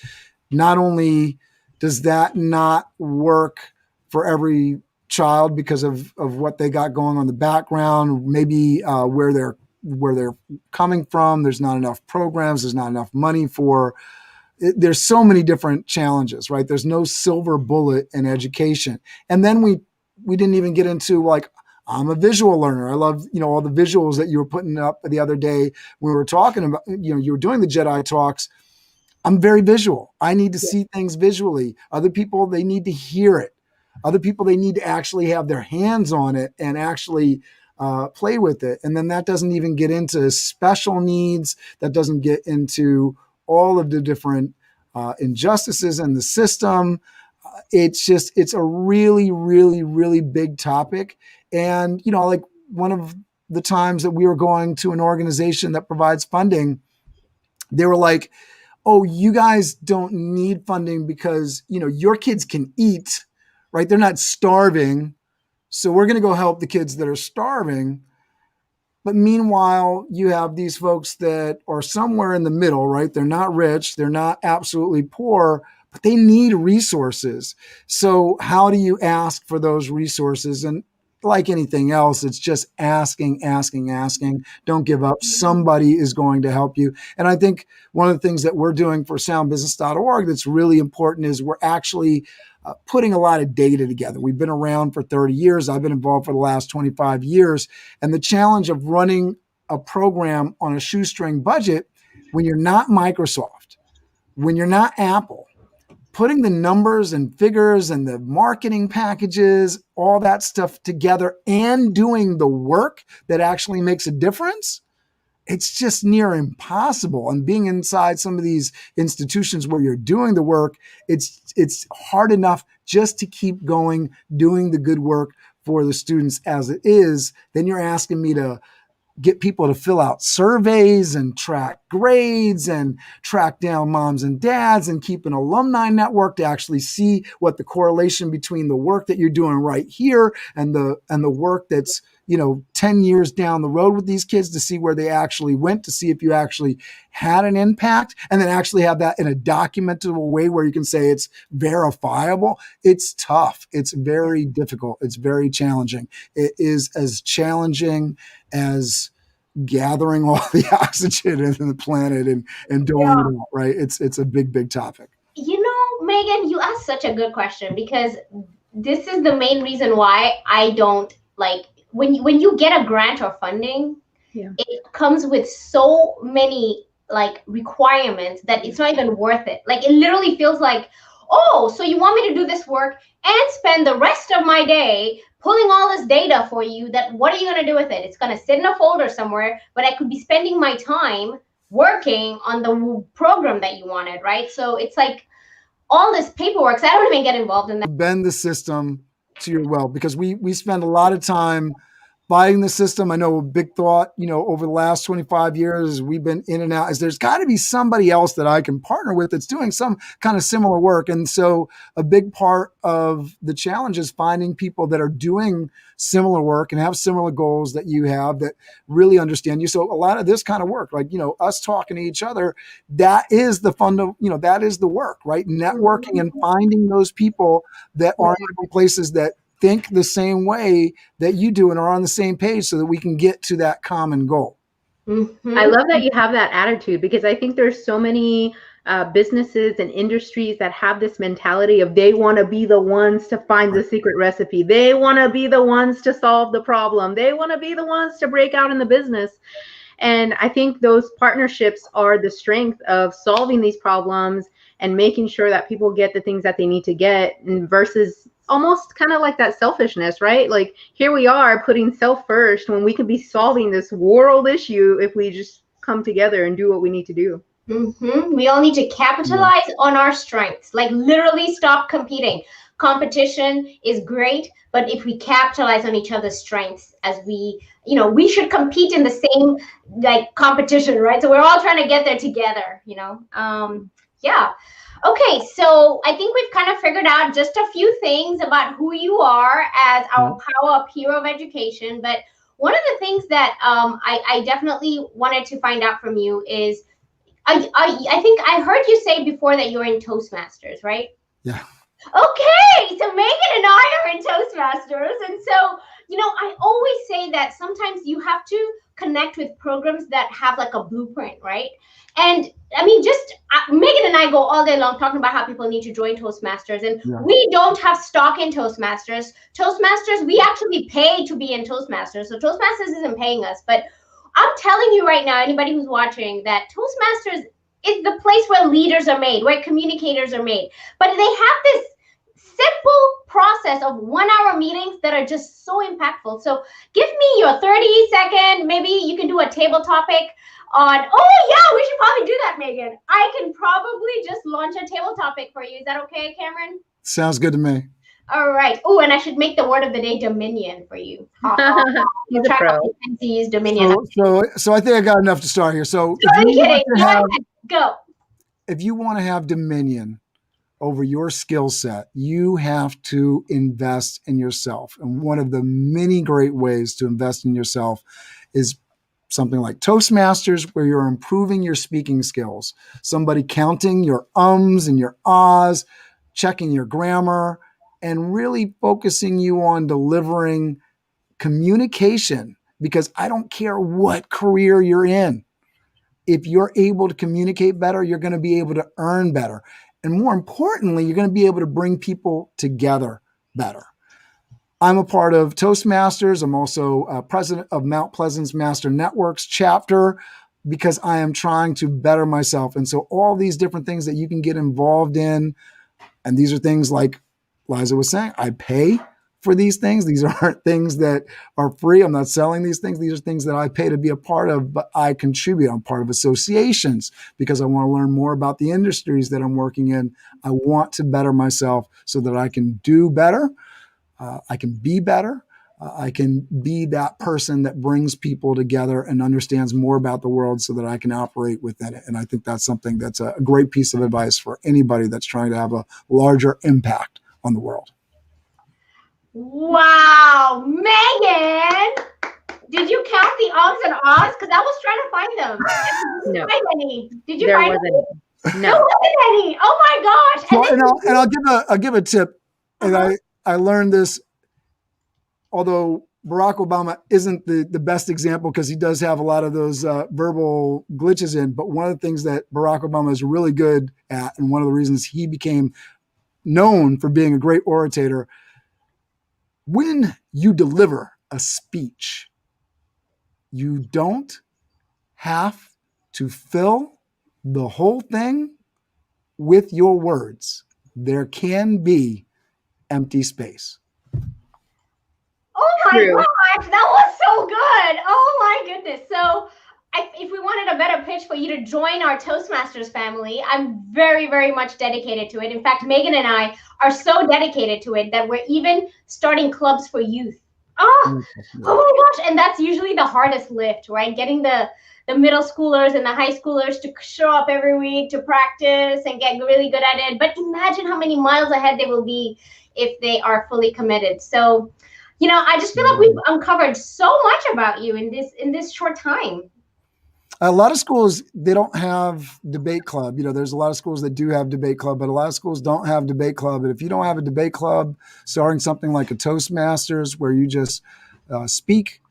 not only does that not work for every child because of what they got going on in the background, maybe where they're coming from, there's not enough programs, there's not enough money for it. There's so many different challenges, right? There's no silver bullet in education. And then we didn't even get into I'm a visual learner. I love, all the visuals that you were putting up the other day when we were talking about, you were doing the Jedi talks. I'm very visual. I need to see things visually. Other people, they need to hear it. Other people, they need to actually have their hands on it and actually play with it. And then that doesn't even get into special needs. That doesn't get into all of the different injustices in the system. It's a really, really, really big topic. And, one of the times that we were going to an organization that provides funding, they were like, oh, you guys don't need funding because, your kids can eat, right? They're not starving. So we're going to go help the kids that are starving. But meanwhile, you have these folks that are somewhere in the middle, right? They're not rich. They're not absolutely poor, but they need resources. So how do you ask for those resources? And like anything else, it's just asking. Don't give up. Somebody is going to help you. And I think one of the things that we're doing for soundbusiness.org that's really important is we're actually putting a lot of data together. We've been around for 30 years. I've been involved for the last 25 years. And the challenge of running a program on a shoestring budget when you're not Microsoft, when you're not Apple, putting the numbers and figures and the marketing packages, all that stuff together and doing the work that actually makes a difference, it's just near impossible. And being inside some of these institutions where you're doing the work, it's hard enough just to keep going, doing the good work for the students as it is. Then you're asking me to get people to fill out surveys and track grades and track down moms and dads and keep an alumni network to actually see what the correlation between the work that you're doing right here and the work that's 10 years down the road with these kids, to see where they actually went, to see if you actually had an impact, and then actually have that in a documentable way where you can say it's verifiable. It's tough. It's very difficult. It's very challenging. It is as challenging as gathering all the oxygen in the planet and doing it all, right? It's a big topic.
Megan, you asked such a good question, because this is the main reason why I don't like when you get a grant or funding, it comes with so many requirements that it's not even worth it. It literally feels like, oh, so you want me to do this work and spend the rest of my day pulling all this data for you, that what are you going to do with it? It's going to sit in a folder somewhere, but I could be spending my time working on the program that you wanted, right? So it's like all this paperwork, so I don't even get involved in that.
Bend the system to your will, because we spend a lot of time fighting the system. I know a big thought, over the last 25 years, we've been in and out, is there's got to be somebody else that I can partner with that's doing some kind of similar work. And so a big part of the challenge is finding people that are doing similar work and have similar goals that you have, that really understand you. So a lot of this kind of work, us talking to each other, that is the that is the work, right? Networking and finding those people that are in different places that think the same way that you do and are on the same page, so that we can get to that common goal.
Mm-hmm. I love that you have that attitude, because I think there's so many businesses and industries that have this mentality of they want to be the ones to find the secret recipe. They want to be the ones to solve the problem. They want to be the ones to break out in the business. And I think those partnerships are the strength of solving these problems and making sure that people get the things that they need to get, versus almost kind of like that selfishness, right? Like, here we are putting self first when we could be solving this world issue if we just come together and do what we need to do.
Mm-hmm. We all need to capitalize on our strengths, literally stop competing. Competition is great, but if we capitalize on each other's strengths, as we should compete in the same competition, right? So we're all trying to get there together, Okay, so I think we've kind of figured out just a few things about who you are as our PowerUp hero of education. But one of the things that I definitely wanted to find out from you is, I think I heard you say before that you're in Toastmasters, right?
Yeah.
Okay, so Megan and I are in Toastmasters. And so, I always say that sometimes you have to connect with programs that have a blueprint, right? And I mean, Megan and I go all day long talking about how people need to join Toastmasters, and we don't have stock in Toastmasters. Toastmasters, we actually pay to be in Toastmasters. So Toastmasters isn't paying us, but I'm telling you right now, anybody who's watching, that Toastmasters is the place where leaders are made, where communicators are made. But they have this simple process of 1 hour meetings that are just so impactful. So give me your 30-second, maybe you can do a table topic on, we should probably do that, Megan. I can probably just launch a table topic for you. Is that okay, Cameron?
Sounds good to me.
All right. Oh, and I should make the word of the day Dominion for you.
He's a pro.
Use Dominion.
So I think I got enough to start here. So
go.
If you want to have dominion over your skill set, you have to invest in yourself. And one of the many great ways to invest in yourself is something like Toastmasters, where you're improving your speaking skills. Somebody counting your ums and your ahs, checking your grammar, and really focusing you on delivering communication, because I don't care what career you're in. If you're able to communicate better, you're going to be able to earn better. And more importantly, you're going to be able to bring people together better. I'm a part of Toastmasters. I'm also president of Mount Pleasant's Master Networks chapter, because I am trying to better myself. And so all these different things that you can get involved in, and these are things like Liza was saying, I pay for these things. These aren't things that are free. I'm not selling these things. These are things that I pay to be a part of, but I contribute. I'm part of associations because I want to learn more about the industries that I'm working in. I want to better myself so that I can do better. I can be better. I can be that person that brings people together and understands more about the world so that I can operate within it. And I think that's something that's a great piece of advice for anybody that's trying to have a larger impact on the world.
Wow, Megan, did you count the ums and ahs? Because I was trying to find them. Did you find any? Did you find any?
No.
There wasn't any. Oh my gosh.
Well, I'll give a tip. And I learned this, although Barack Obama isn't the best example because he does have a lot of those verbal glitches in. But one of the things that Barack Obama is really good at, and one of the reasons he became known for being a great orator, when you deliver a speech, you don't have to fill the whole thing with your words. There can be empty space.
Oh my gosh, that was so good. Oh my goodness. So if we wanted a better pitch for you to join our Toastmasters family, I'm very, very much dedicated to it. In fact, Megan and I are so dedicated to it that we're even starting clubs for youth. Oh my gosh. And that's usually the hardest lift, right? Getting the middle schoolers and the high schoolers to show up every week to practice and get really good at it. But imagine how many miles ahead they will be if they are fully committed. So, you know, I just feel like we've uncovered so much about you in this short time.
A lot of schools, they don't have debate club. You know, there's a lot of schools that do have debate club, but a lot of schools don't have debate club. And if you don't have a debate club, starting something like a Toastmasters where you just speak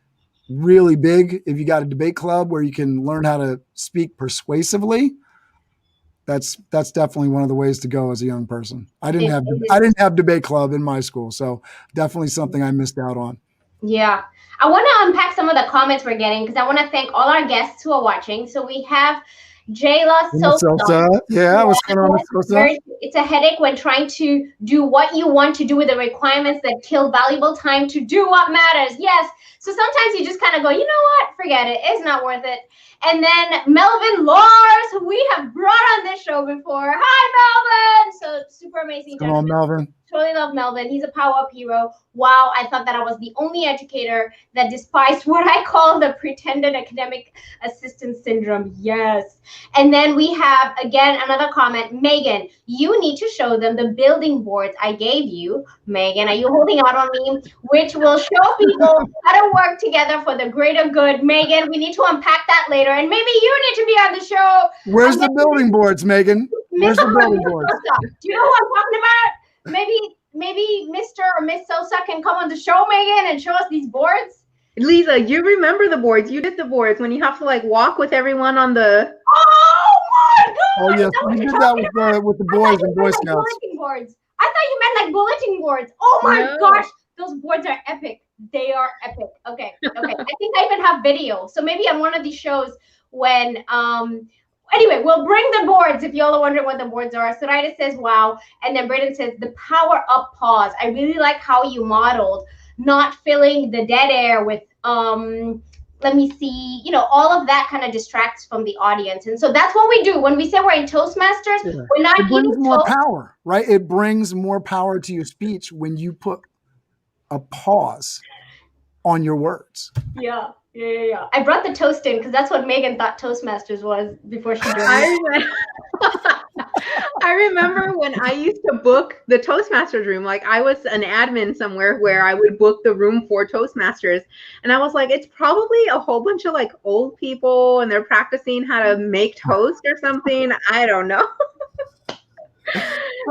really big, if you got a debate club where you can learn how to speak persuasively, that's definitely one of the ways to go as a young person. I didn't have debate club in my school, so definitely something I missed out on.
Yeah. I want to unpack some of the comments we're getting because I want to thank all our guests who are watching. So we have Jayla Sosa.
Yeah, what's going on, Sosa?
It's a headache when trying to do what you want to do with the requirements that kill valuable time to do what matters. Yes. So sometimes you just kind of go, you know what? Forget it. It's not worth it. And then Melvin Lars, who we have brought on this show before. Hi, Melvin. So super amazing.
Come on, Melvin.
Totally love Melvin. He's a PowerUp hero. Wow, I thought that I was the only educator that despised what I call the pretended academic assistant syndrome. Yes. And then we have, again, another comment. Megan, you need to show them the building boards I gave you. Megan, are you holding out on me? Which will show people how to work together for the greater good. Megan, we need to unpack that later. And maybe you need to be on the show.
Where's the building boards, Megan? Where's the building boards?
Do you know what I'm talking about? Maybe Mr. or Miss Sosa can come on the show, Megan, and show us these boards.
Lisa, you remember the boards. You did the boards when you have to like walk with everyone on the...
Oh my God!
Oh yes, we did that with the boys and Boy Scouts.
Bulletin boards. I thought you meant like bulletin boards. Oh my gosh, those boards are epic. They are epic. Okay. I think I even have video. So maybe on one of these shows when anyway, we'll bring the boards if y'all are wondering what the boards are. Soraya says, wow. And then Braden says, the power up pause. I really like how you modeled not filling the dead air with, let me see, you know, all of that kind of distracts from the audience. And so that's what we do. When we say we're in Toastmasters, we're not
It brings more power, right? It brings more power to your speech when you put a pause on your words.
Yeah. I brought the toast in because that's what Megan thought Toastmasters was before she joined.
I remember when I used to book the Toastmasters room, like I was an admin somewhere where I would book the room for Toastmasters. And I was like, it's probably a whole bunch of like old people and they're practicing how to make toast or something. I don't know.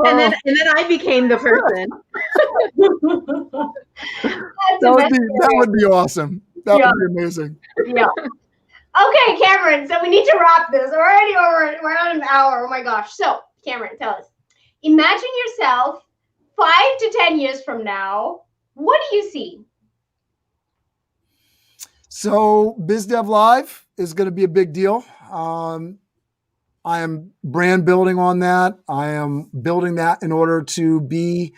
And then I became the person.
That would be awesome. That would be amazing.
Yeah. Okay, Cameron. So we need to wrap this. We're already over. We're on an hour. Oh my gosh. So, Cameron, tell us. Imagine yourself 5 to 10 years from now. What do you see?
So, Biz Dev Live is going to be a big deal. I am brand building on that. I am building that in order to be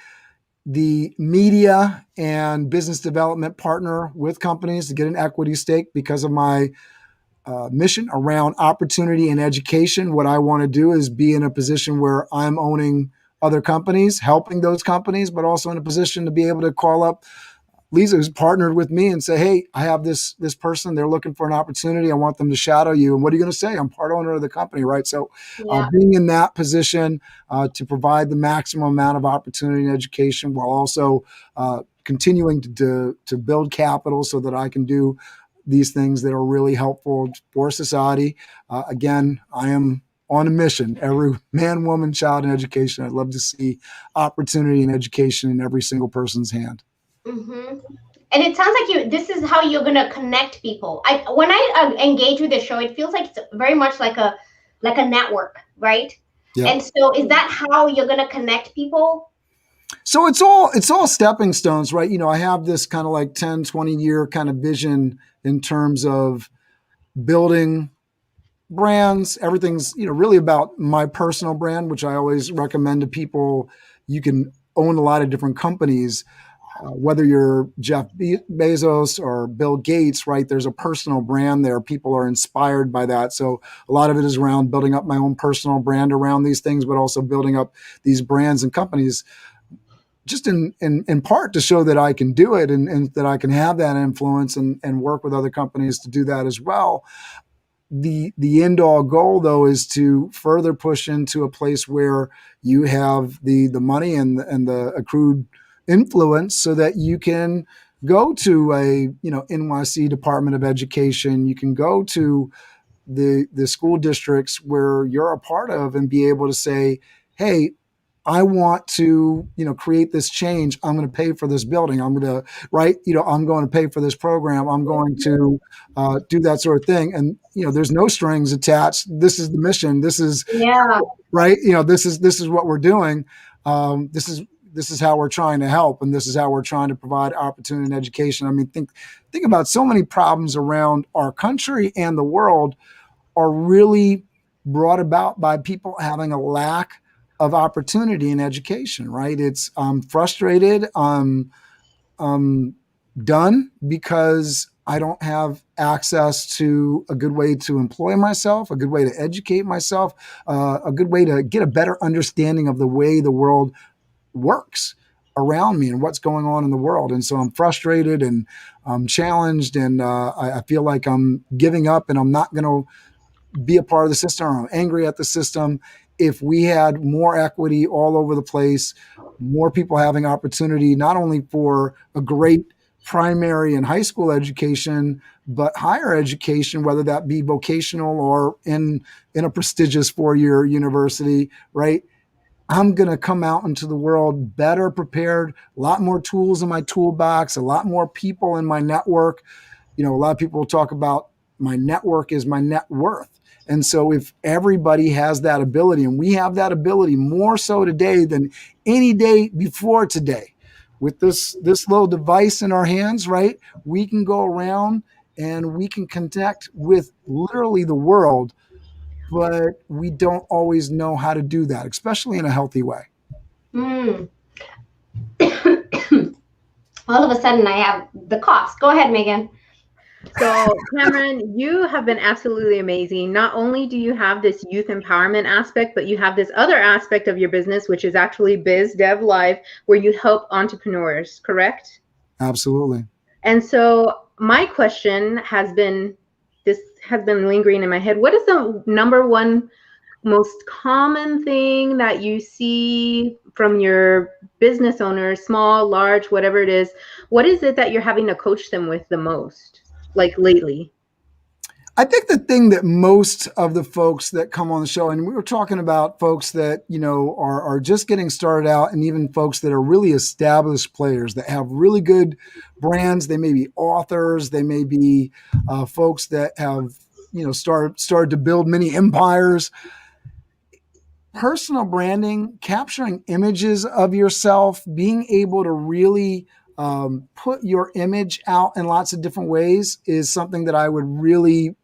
the media and business development partner with companies to get an equity stake because of my mission around opportunity and education. What I want to do is be in a position where I'm owning other companies, helping those companies, but also in a position to be able to call up Lisa, who's partnered with me, and say, hey, I have this person. They're looking for an opportunity. I want them to shadow you. And what are you going to say? I'm part owner of the company, right? So being in that position to provide the maximum amount of opportunity and education while also continuing to build capital so that I can do these things that are really helpful for society. Again, I am on a mission. Every man, woman, child in education. I'd love to see opportunity and education in every single person's hand.
Mm-hmm. And it sounds like this is how you're going to connect people. When I engage with the show, it feels like it's very much like a network, right? Yeah. And so is that how you're going to connect people?
So it's all stepping stones, right? You know, I have this kind of like 10, 20 year kind of vision in terms of building brands. Everything's, really about my personal brand, which I always recommend to people. You can own a lot of different companies, whether you're Jeff Bezos or Bill Gates, right? There's a personal brand there. People are inspired by that. So a lot of it is around building up my own personal brand around these things, but also building up these brands and companies just in part to show that I can do it and that I can have that influence and work with other companies to do that as well. The end all goal, though, is to further push into a place where you have the money and the accrued influence so that you can go to a NYC Department of Education. You can go to the school districts where you're a part of and be able to say, hey, I want to, create this change. I'm going to pay for this building. I'm going to, I'm going to pay for this program. I'm going to do that sort of thing. And, there's no strings attached. This is the mission. This is, right. This is what we're doing. This is how we're trying to help. And this is how we're trying to provide opportunity and education. I mean, think about so many problems around our country and the world are really brought about by people having a lack of opportunity in education, right? It's frustrated. I'm done because I don't have access to a good way to employ myself, a good way to educate myself, a good way to get a better understanding of the way the world works around me and what's going on in the world. And so I'm frustrated and I'm challenged and I feel like I'm giving up and I'm not going to be a part of the system, or I'm angry at the system. If we had more equity all over the place, more people having opportunity, not only for a great primary and high school education, but higher education, whether that be vocational or in a prestigious 4-year university, right? I'm going to come out into the world better prepared, a lot more tools in my toolbox, a lot more people in my network. A lot of people will talk about my network is my net worth. And so if everybody has that ability, and we have that ability more so today than any day before today, with this little device in our hands, right? We can go around and we can connect with literally the world, but we don't always know how to do that, especially in a healthy way.
All of a sudden I have the cough. Go ahead, Megan.
So, Cameron, you have been absolutely amazing. Not only do you have this youth empowerment aspect, but you have this other aspect of your business, which is actually Biz Dev Live, where you help entrepreneurs, correct?
Absolutely.
And so my question has been lingering in my head. What is the number one most common thing that you see from your business owners, small, large, whatever it is? What is it that you're having to coach them with the most, like lately?
I think the thing that most of the folks that come on the show, and we were talking about folks that, are just getting started out, and even folks that are really established players that have really good brands. They may be authors. They may be folks that have, started to build many empires. Personal branding, capturing images of yourself, being able to really put your image out in lots of different ways is something that I would really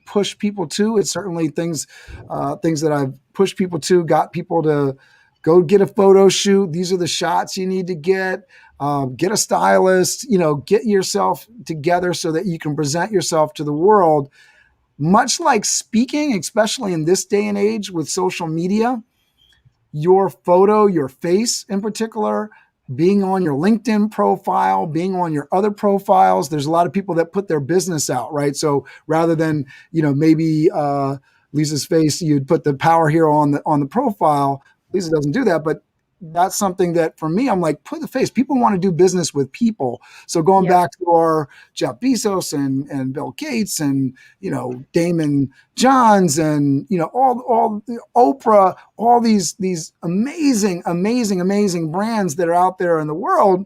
push people to. It's certainly things that I've pushed people to, got people to go get a photo shoot. These are the shots you need to get a stylist, get yourself together so that you can present yourself to the world. Much like speaking, especially in this day and age with social media, your photo, your face in particular, being on your LinkedIn profile, being on your other profiles. There's a lot of people that put their business out, right? So rather than, maybe Lisa's face, you'd put the Power Hero on the profile. Lisa doesn't do that, but that's something that for me, I'm like, put the face. People want to do business with people. So going back to our Jeff Bezos and Bill Gates and, Damon Johns and, all Oprah, all these amazing brands that are out there in the world,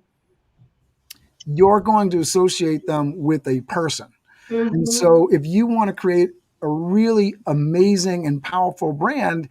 you're going to associate them with a person. Mm-hmm. And so if you want to create a really amazing and powerful brand,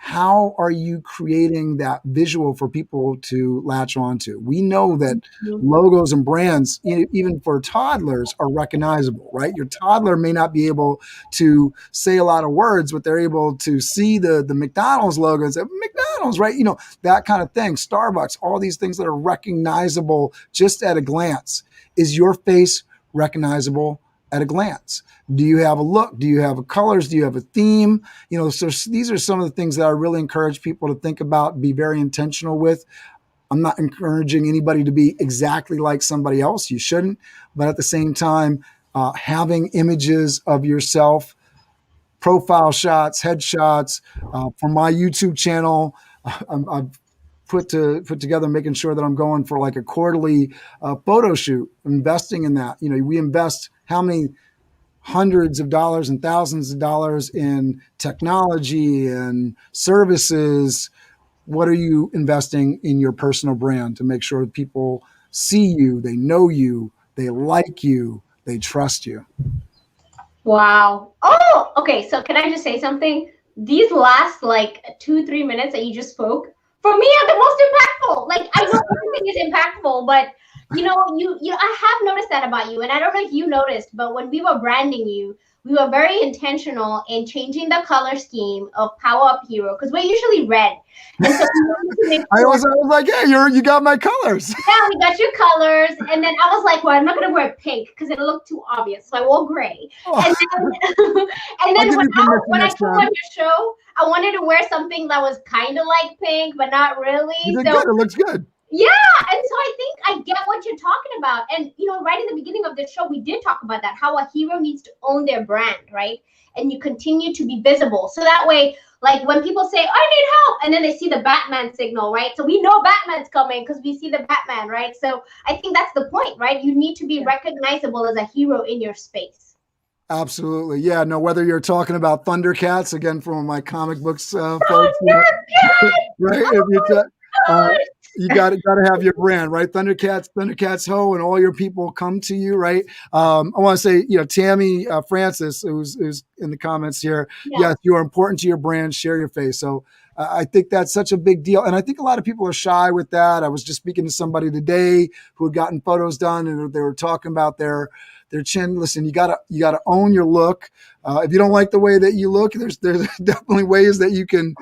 how are you creating that visual for people to latch onto? We know that logos and brands, even for toddlers, are recognizable, right? Your toddler may not be able to say a lot of words, but they're able to see the McDonald's logo and say, McDonald's, right? That kind of thing. Starbucks, all these things that are recognizable just at a glance. Is your face recognizable at a glance? Do you have a look? Do you have a colors? Do you have a theme? So these are some of the things that I really encourage people to think about, be very intentional with. I'm not encouraging anybody to be exactly like somebody else. You shouldn't. But at the same time, having images of yourself, profile shots, headshots. For my YouTube channel, I've put together, making sure that I'm going for like a quarterly photo shoot, investing in that. We invest how many hundreds of dollars and thousands of dollars in technology and services. What are you investing in your personal brand to make sure that people see you, they know you, they like you, they trust you?
Wow. Oh, okay. So can I just say something? These last 2-3 minutes that you just spoke, for me, are the most impactful. I know everything is impactful, but you I have noticed that about you, and I don't know if you noticed, but when we were branding you, we were very intentional in changing the color scheme of PowerUp Hero because we're usually red, and so we wanted to make
I was like, yeah, you got my colors.
Yeah, we got your colors, and then I was like, well, I'm not gonna wear pink because it looked too obvious, so I wore gray. Oh. And then when I came on your show, I wanted to wear something that was kind of like pink, but not really.
You did good. It looks good.
Yeah, and so I think I get what you're talking about. And, right in the beginning of the show, we did talk about that, how a hero needs to own their brand, right? And you continue to be visible. So that way, when people say, I need help, and then they see the Batman signal, right? So we know Batman's coming because we see the Batman, right? So I think that's the point, right? You need to be recognizable as a hero in your space.
Absolutely. Yeah, no, whether you're talking about Thundercats, again, from my comic books folks, right? You got to have your brand, right? Thundercats Ho, and all your people come to you, right? I want to say, Tammy Francis, who's in the comments here. Yes, you are important to your brand. Share your face. So I think that's such a big deal, and I think a lot of people are shy with that. I was just speaking to somebody today who had gotten photos done, and they were talking about their chin. Listen, you gotta own your look. If you don't like the way that you look, there's definitely ways that you can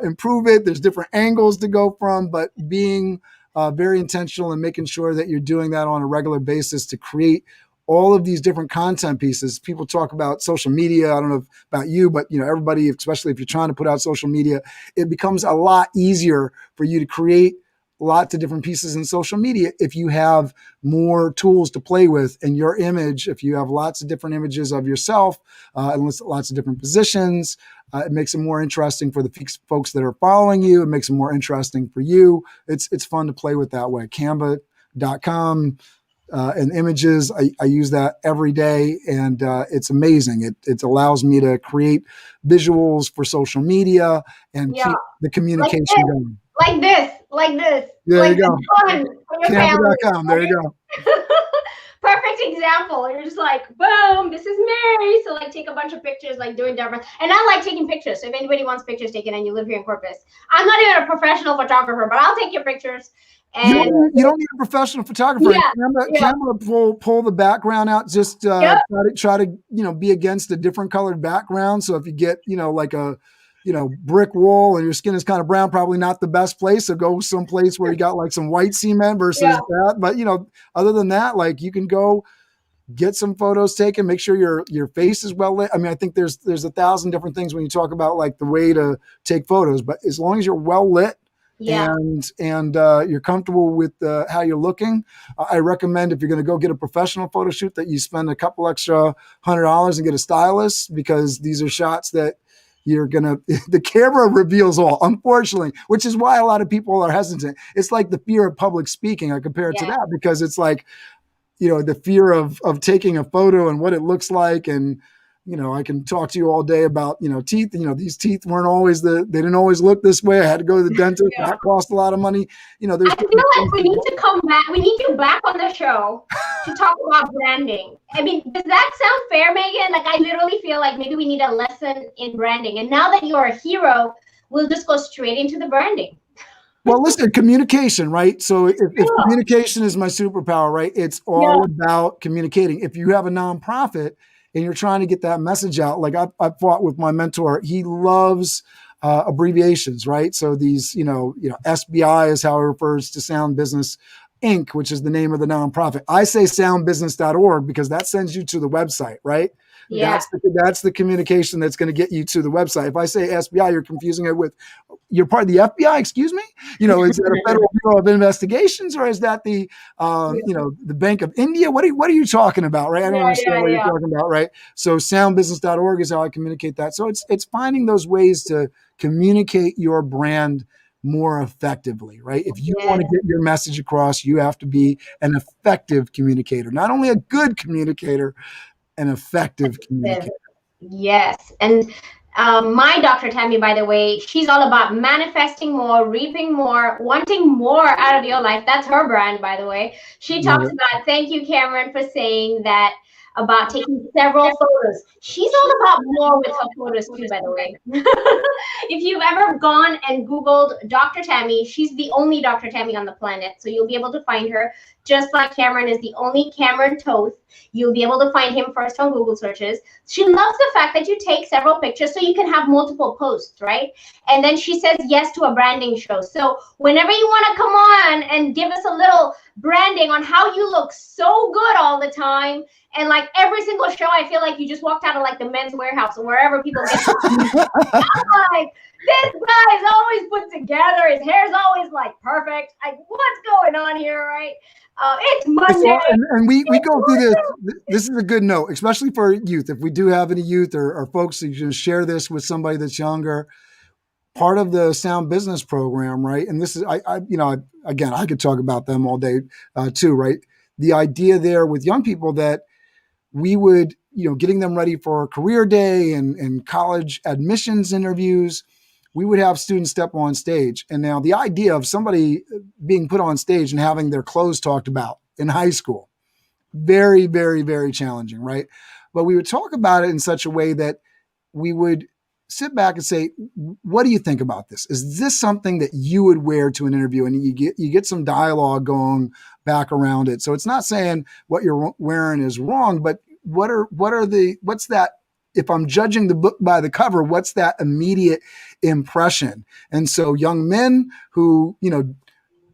improve it. There's different angles to go from, but being very intentional and making sure that you're doing that on a regular basis to create all of these different content pieces. People talk about social media. I don't know about you, but everybody, especially if you're trying to put out social media, it becomes a lot easier for you to create lots of different pieces in social media. If you have more tools to play with and your image, if you have lots of different images of yourself and lots of different positions, it makes it more interesting for the folks that are following you. It makes it more interesting for you. It's fun to play with that way. Canva.com and images. I use that every day, and it's amazing. It allows me to create visuals for social media and keep the communication going.
Like this.
There
like
you go.
Canva.com.
There you go.
Perfect example. You're just like, boom, this is Mary. So like take a bunch of pictures, like doing different. And I like taking pictures. So if anybody wants pictures taken and you live here in Corpus, I'm not even a professional photographer, but I'll take your pictures. And
you don't need a professional photographer. Camera pull the background out. Just try to be against a different colored background. So if you get like a brick wall and your skin is kind of brown, probably not the best place. So go someplace where you got like some white cement versus that. But other than that, like you can go get some photos taken, make sure your face is well lit. I mean, I think there's 1,000 different things when you talk about like the way to take photos, but as long as you're well lit and you're comfortable with how you're looking, I recommend if you're going to go get a professional photo shoot that you spend a couple extra $100 and get a stylist, because these are shots that the camera reveals all, unfortunately, which is why a lot of people are hesitant. It's like the fear of public speaking. I compare it to that, because it's like, the fear of taking a photo and what it looks like. And, I can talk to you all day about, teeth, these teeth they didn't always look this way. I had to go to the dentist. That cost a lot of money. I
feel like we need to come back. We need you back on the show to talk about branding. I mean, does that sound fair, Megan? Like, I literally feel like maybe we need a lesson in branding. And now that you're a hero, we'll just go straight into the branding.
Well, listen, communication, right? So if communication is my superpower, right? It's all about communicating. If you have a nonprofit and you're trying to get that message out, like I fought with my mentor, he loves abbreviations, right? So these, SBI is how it refers to Sound Business Inc., which is the name of the nonprofit. I say soundbusiness.org because that sends you to the website, right? Yeah. That's the communication that's going to get you to the website. If I say SBI, you're confusing it with, you're part of the FBI, excuse me? Is that a Federal Bureau of Investigations, or is that the, the Bank of India? What are you talking about, right? I don't understand what you're talking about, right? So soundbusiness.org is how I communicate that. So it's finding those ways to communicate your brand more effectively, right? If you want to get your message across, you have to be an effective communicator, not only a good communicator, an effective communicator.
Yes. And my Dr. Tammy, by the way, she's all about manifesting more, reaping more, wanting more out of your life. That's her brand, by the way. She talks about, thank you, Cameron, for saying that, about taking several photos. She's all about more with her photos too, by the way. If you've ever gone and Googled Dr. Tammy, she's the only Dr. Tammy on the planet. So you'll be able to find her, just like Cameron is the only Cameron Toth. You'll be able to find him first on Google searches. She loves the fact that you take several pictures so you can have multiple posts, right? And then she says yes to a branding show. So whenever you want to come on and give us a little branding on how you look so good all the time, and like every single show, I feel like you just walked out of like the Men's Warehouse or wherever people get I'm like, this guy is always put together. His hair's always like perfect. Like, what's going on here, right? It's Monday.
And we go through this. This is a good note, especially for youth. If we do have any youth or folks who can share this with somebody that's younger, part of the Sound Business program, right? And this is, again, I could talk about them all day too, right? The idea there with young people that we would, getting them ready for career day and college admissions interviews, we would have students step on stage. And now the idea of somebody being put on stage and having their clothes talked about in high school, very, very, very challenging, right? But we would talk about it in such a way that we would sit back and say, what do you think about this? Is this something that you would wear to an interview? And you get some dialogue going back around it. So it's not saying what you're wearing is wrong, but what's that? If I'm judging the book by the cover, what's that immediate impression? And so young men who,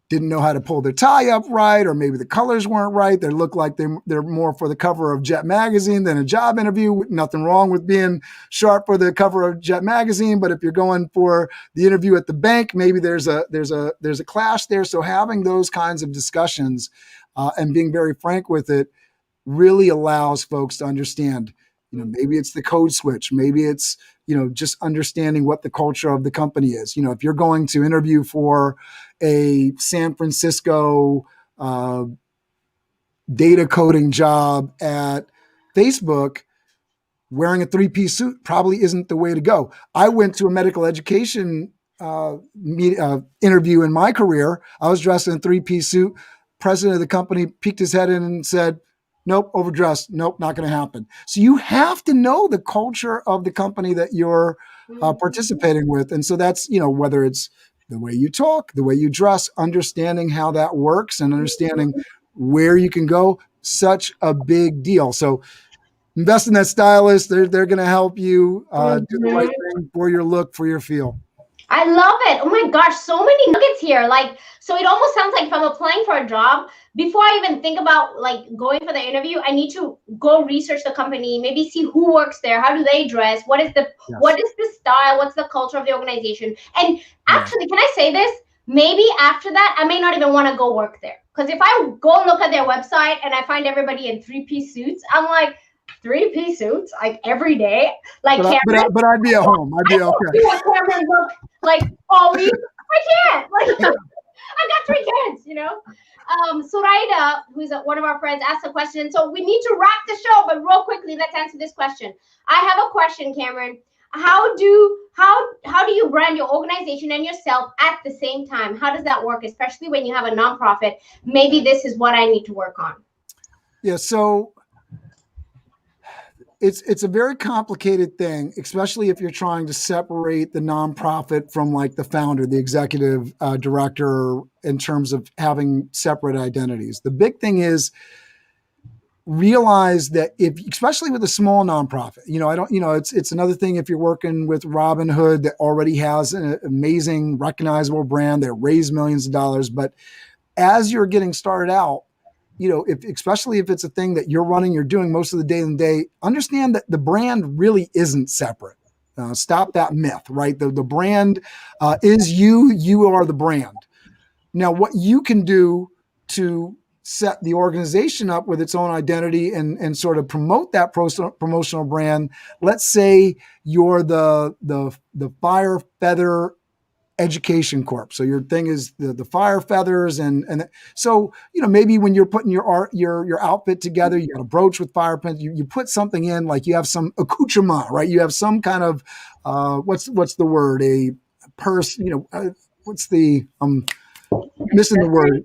didn't know how to pull their tie up right, or maybe the colors weren't right. They look like they're more for the cover of Jet magazine than a job interview. Nothing wrong with being sharp for the cover of Jet magazine, but if you're going for the interview at the bank, maybe there's a clash there. So having those kinds of discussions and being very frank with it really allows folks to understand. Maybe it's the code switch. Maybe it's just understanding what the culture of the company is. If you're going to interview for a San Francisco data coding job at Facebook, wearing a 3-piece suit probably isn't the way to go. I went to a medical education interview in my career. I was dressed in a 3-piece suit. President of the company peeked his head in and said, "Nope, overdressed. Nope, not going to happen." So you have to know the culture of the company that you're participating with. And so that's, whether it's the way you talk, the way you dress, understanding how that works and understanding where you can go, such a big deal. So invest in that stylist. They're going to help you do the right thing for your look, for your feel.
I love it. Oh my gosh, so many nuggets here. So it almost sounds like if I'm applying for a job, before I even think about going for the interview, I need to go research the company, maybe see who works there, how do they dress, what is the style, what's the culture of the organization. And actually, can I say this? Maybe after that, I may not even want to go work there. Because if I go look at their website and I find everybody in 3-piece suits, I'm like, 3-piece suits every day,
but I'd be at home. I'd be okay.
Cameron look all week. I can't. I got 3 kids. Suraida, who's one of our friends, asked a question. So we need to wrap the show, but real quickly, let's answer this question. I have a question, Cameron. How do you brand your organization and yourself at the same time? How does that work, especially when you have a nonprofit? Maybe this is what I need to work on.
Yeah. So it's a very complicated thing, especially if you're trying to separate the nonprofit from the founder, the executive director, in terms of having separate identities. The big thing is realize that especially with a small nonprofit, it's another thing if you're working with Robinhood that already has an amazing recognizable brand that raised millions of dollars. But as you're getting started out, especially if it's a thing that you're running, you're doing most of the day, understand that the brand really isn't separate. Stop that myth, right? The brand is you are the brand. Now, what you can do to set the organization up with its own identity and sort of promote that promotional brand. Let's say you're the Fire Feather Education Corp. So your thing is the fire feathers, and so maybe when you're putting your outfit together, you got a brooch with fire pins. You put something in, like you have some accoutrement, right? You have some kind of what's the word? A purse. What's the missing the word?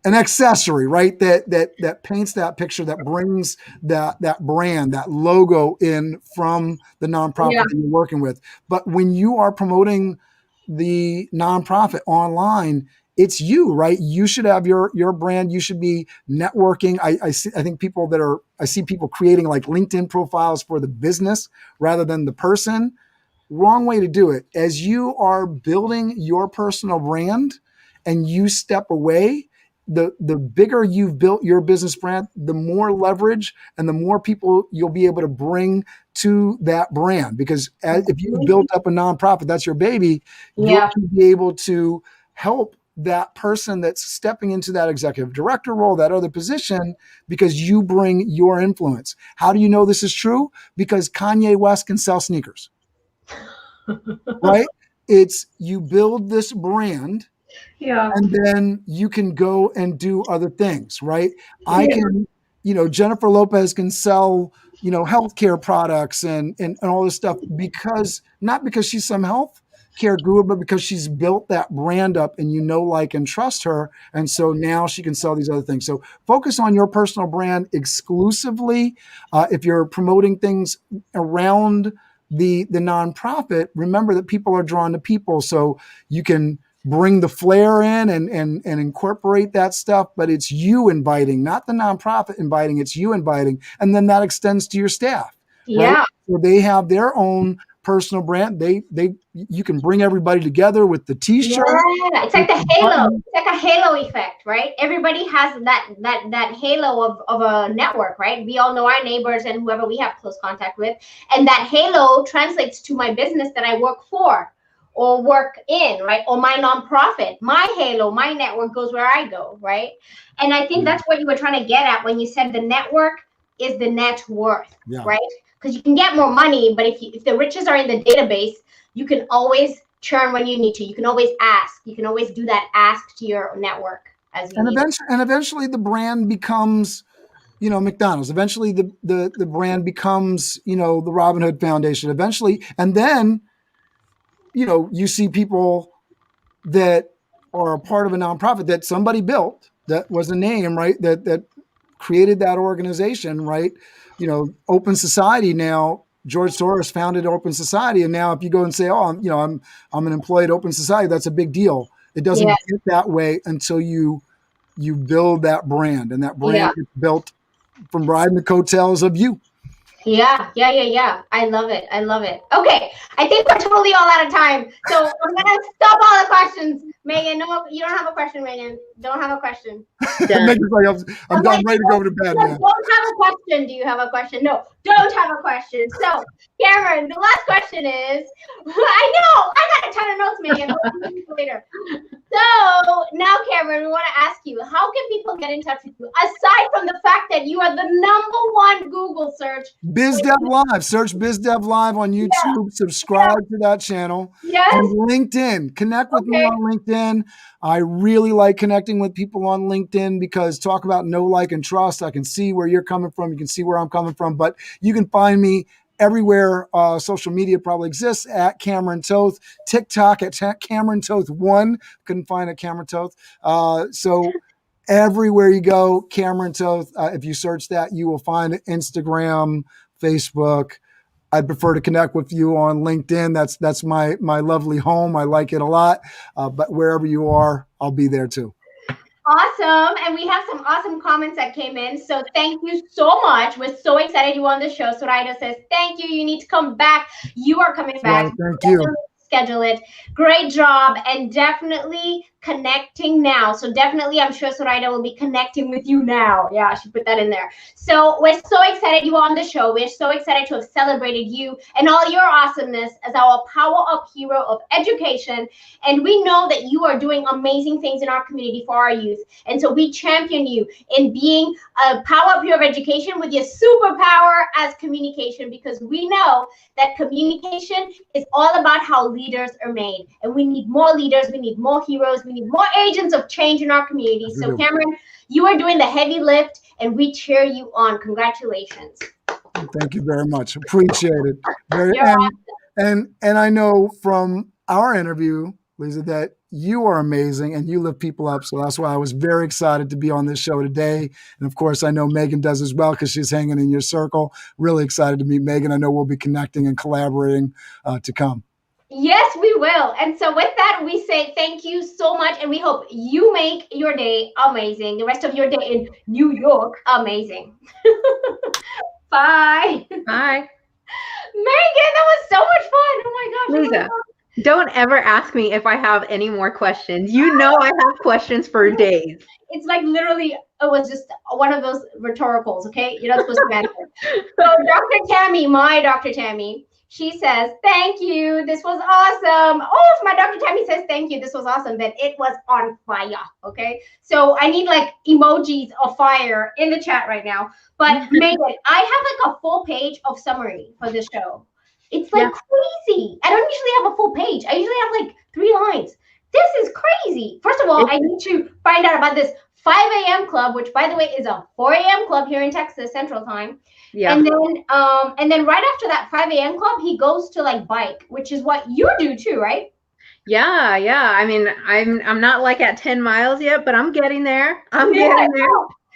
An accessory, right? That paints that picture, that brings that brand, that logo in from the nonprofit that you're working with. But when you are promoting the nonprofit online, it's you, right? You should have your brand. You should be networking. I see people creating LinkedIn profiles for the business rather than the person. Wrong way to do it. As you are building your personal brand and you step away, the bigger you've built your business brand, the more leverage and the more people you'll be able to bring to that brand. Because if you built up a nonprofit, that's your baby, you'll be able to help that person that's stepping into that executive director role, that other position, because you bring your influence. How do you know this is true? Because Kanye West can sell sneakers, right? It's you build this brand. And then you can go and do other things, right? I can, Jennifer Lopez can sell, healthcare products and all this stuff not because she's some healthcare guru, but because she's built that brand up and like and trust her. And so now she can sell these other things. So focus on your personal brand exclusively. If you're promoting things around the nonprofit, remember that people are drawn to people. So you can bring the flair in and incorporate that stuff, but it's you inviting, not the nonprofit inviting, it's you inviting. And then that extends to your staff.
Yeah.
Right? So they have their own personal brand. You can bring everybody together with the T-shirt.
Yeah, it's like the halo. It's like a halo effect, right? Everybody has that halo of a network, right? We all know our neighbors and whoever we have close contact with, and that halo translates to my business that I work for or work in, right? Or my nonprofit. My halo, my network goes where I go, right? And I think that's what you were trying to get at when you said the network is the net worth, right? Because you can get more money, but if the riches are in the database, you can always churn when you need to. You can always ask. You can always do that ask to your network as you need.
And eventually the brand becomes, McDonald's. Eventually the brand becomes, the Robin Hood Foundation. Eventually, and then, you see people that are a part of a nonprofit that somebody built, that was a name, right? That created that organization, right? Open Society now. George Soros founded Open Society, and now if you go and say, "Oh, I'm an employee at Open Society," that's a big deal. It doesn't get that way until you build that brand, and that brand is built from riding the coattails of you.
Yeah. I love it. Okay, I think we're totally all out of time, so I'm gonna stop all the questions. Megan, no, you don't have a question, Megan. Don't have a question.
I'm done, ready to go to bed, man.
Don't have a question. Do you have a question? No, don't have a question. So, Cameron, the last question is, I know, I got a ton of notes, Megan. We'll do this later. So, now, Cameron, we want to ask you, how can people get in touch with you? Aside from the fact that you are the #1 Google search.
Biz Dev Live. Search Biz Dev Live on YouTube. Subscribe to that channel.
Yes.
And LinkedIn. Connect with me on LinkedIn. I really like connecting with people on LinkedIn because talk about know, like, and trust. I can see where you're coming from. You can see where I'm coming from. But you can find me everywhere social media probably exists at Cameron Toth. TikTok at Cameron Toth 1. Couldn't find a Cameron Toth. So everywhere you go, Cameron Toth. If you search that, you will find Instagram, Facebook. I'd prefer to connect with you on LinkedIn. That's my lovely home. I like it a lot. But wherever you are, I'll be there too.
Awesome. And we have some awesome comments that came in. So thank you so much. We're so excited you were on the show. Soraya says, thank you. You need to come back. You are coming back.
Thank you.
Schedule it. Great job. And definitely connecting now. So definitely, I'm sure Soraya will be connecting with you now. Yeah, I should put that in there. So we're so excited you are on the show. We're so excited to have celebrated you and all your awesomeness as our PowerUp hero of education. And we know that you are doing amazing things in our community for our youth. And so we champion you in being a PowerUp hero of education with your superpower as communication, because we know that communication is all about how leaders are made. And we need more leaders. We need more heroes. We need more agents of change in our community. So Cameron, you are doing the heavy lift and we cheer you on. Congratulations.
Thank you very much. Appreciate it. And I know from our interview, Lisa, that you are amazing and you lift people up. So that's why I was very excited to be on this show today. And of course, I know Megan does as well because she's hanging in your circle. Really excited to meet Megan. I know we'll be connecting and collaborating to come.
Yes, we will. And so with that, we say thank you so much. And we hope you make your day amazing. The rest of your day in New York, amazing. Bye.
Bye.
Megan, that was so much fun. Oh my gosh.
Lisa, don't ever ask me if I have any more questions. You know I have questions for days.
It's like literally, it was just one of those rhetoricals, okay? You're not supposed to answer. So Dr. Tammy, my Dr. Tammy, she says, thank you. This was awesome. Oh, if my Dr. Tammy says thank you, this was awesome, then it was on fire, okay? So I need like emojis of fire in the chat right now. But Megan, I have like a full page of summary for this show. It's like crazy. I don't usually have a full page. I usually have like 3 lines. This is crazy. First of all, I need to find out about this 5 a.m. club, which by the way is a 4 a.m. club here in Texas Central Time. Yeah. And then right after that 5 a.m. club, he goes to like bike, which is what you do too, right?
Yeah. I mean, I'm not like at 10 miles yet, but I'm getting there. I'm getting there.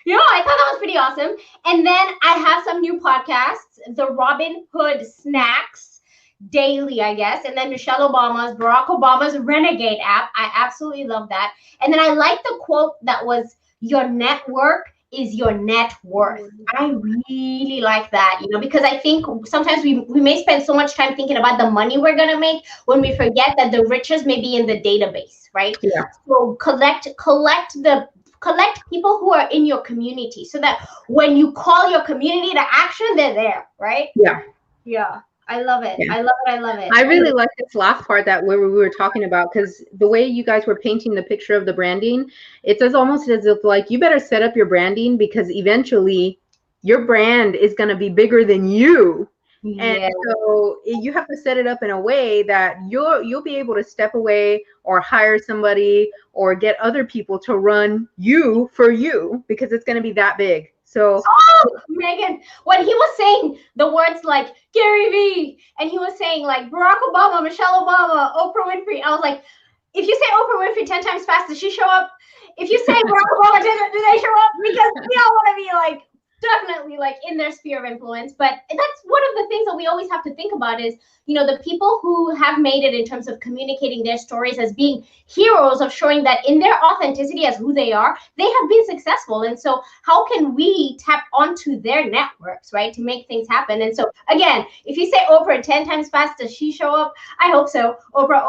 Yeah, I thought that was pretty awesome. And then I have some new podcasts, the Robin Hood Snacks Daily, I guess. And then Barack Obama's Renegade app. I absolutely love that. And then I like the quote that was, your network is your net worth. I really like that, because I think sometimes we may spend so much time thinking about the money we're going to make when we forget that the riches may be in the database, right?
Yeah.
So collect people who are in your community so that when you call your community to action, they're there, right?
Yeah.
Yeah. I love it.
Yeah.
I love it. I love it.
I really like this last part that where we were talking about, because the way you guys were painting the picture of the branding, it's almost as if like you better set up your branding because eventually your brand is going to be bigger than you. Yeah. And so you have to set it up in a way that you'll be able to step away or hire somebody or get other people to run you for you because it's going to be that big. So,
Megan, when he was saying the words like Gary Vee, and he was saying like Barack Obama, Michelle Obama, Oprah Winfrey, I was like, if you say Oprah Winfrey 10 times fast, does she show up? If you say Barack Obama, do they show up? Because we all want to be like definitely like in their sphere of influence. But that's one of the things that we always have to think about is, the people who have made it in terms of communicating their stories as being heroes of showing that in their authenticity as who they are, they have been successful. And so how can we tap onto their networks, right, to make things happen? And so again, if you say Oprah 10 times fast, does she show up? I hope so. Oprah.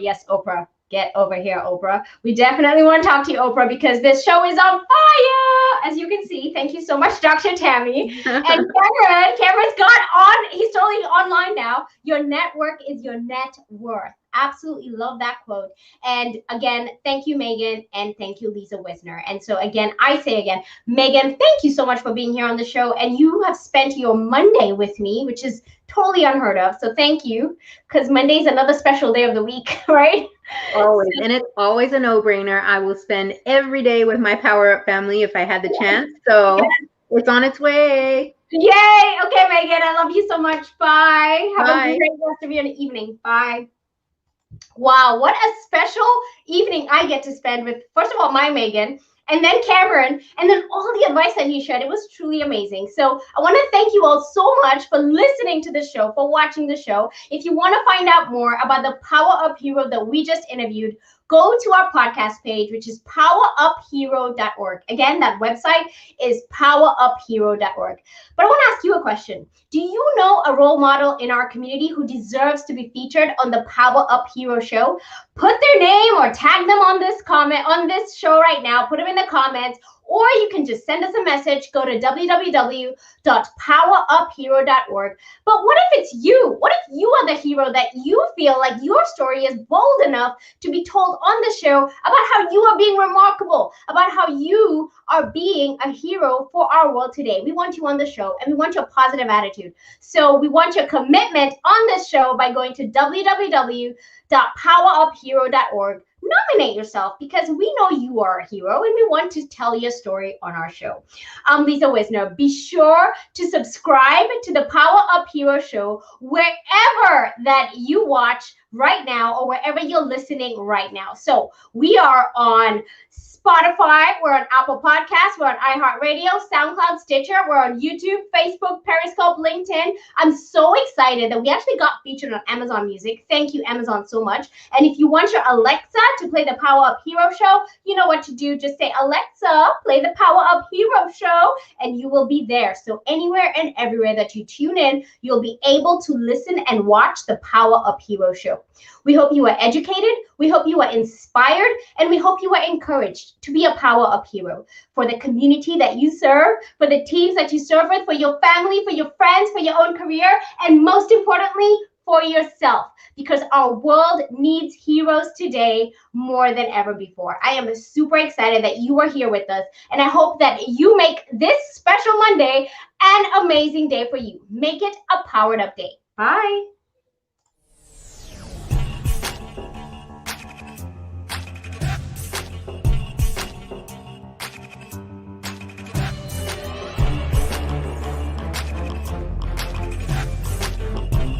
Yes, Oprah. Get over here, Oprah. We definitely want to talk to you, Oprah, because this show is on fire, as you can see. Thank you so much, Dr. Tammy. And Cameron's got on. He's totally online now. Your network is your net worth. Absolutely love that quote. And again, thank you, Megan, and thank you, Lisa Wisner. And so again, I say again, Megan, thank you so much for being here on the show. And you have spent your Monday with me, which is totally unheard of. So thank you, because Monday is another special day of the week, right?
Always. And it's always a no-brainer. I will spend every day with my PowerUp family if I had the chance. So it's on its way.
Yay. Okay, Megan, I love you so much. Bye. Have a great rest of your evening. Bye. Wow, what a special evening I get to spend with, first of all, my Megan, and then Cameron, and then all the advice that he shared. It was truly amazing. So I want to thank you all so much for listening to the show, for watching the show. If you want to find out more about the PowerUp hero that we just interviewed, go to our podcast page, which is poweruphero.org. Again, that website is poweruphero.org. But I want to ask you a question. Do you know a role model in our community who deserves to be featured on the PowerUp Hero show? Put their name or tag them on this comment, on this show right now. Put them in the comments. Or you can just send us a message. Go to www.poweruphero.org. But what if it's you? What if you are the hero that you feel like your story is bold enough to be told on the show about how you are being remarkable, about how you are being a hero for our world today? We want you on the show, and we want your positive attitude. So we want your commitment on this show by going to www.poweruphero.org. Nominate yourself, because we know you are a hero and we want to tell your story on our show. I'm Lisa Wisner. Be sure to subscribe to the PowerUp Hero show wherever that you watch right now or wherever you're listening right now. So we are on Spotify, we're on Apple Podcasts, we're on iHeartRadio, SoundCloud, Stitcher, we're on YouTube, Facebook, Periscope, LinkedIn. I'm so excited that we actually got featured on Amazon Music. Thank you, Amazon, so much. And if you want your Alexa to play the PowerUp Hero show, you know what to do. Just say, Alexa, play the PowerUp Hero show, and you will be there. So anywhere and everywhere that you tune in, you'll be able to listen and watch the PowerUp Hero show. We hope you are educated, we hope you are inspired, and we hope you are encouraged to be a PowerUp hero for the community that you serve, for the teams that you serve with, for your family, for your friends, for your own career, and most importantly, for yourself, because our world needs heroes today more than ever before. I am super excited that you are here with us, and I hope that you make this special Monday an amazing day for you. Make it a powered up day. Bye.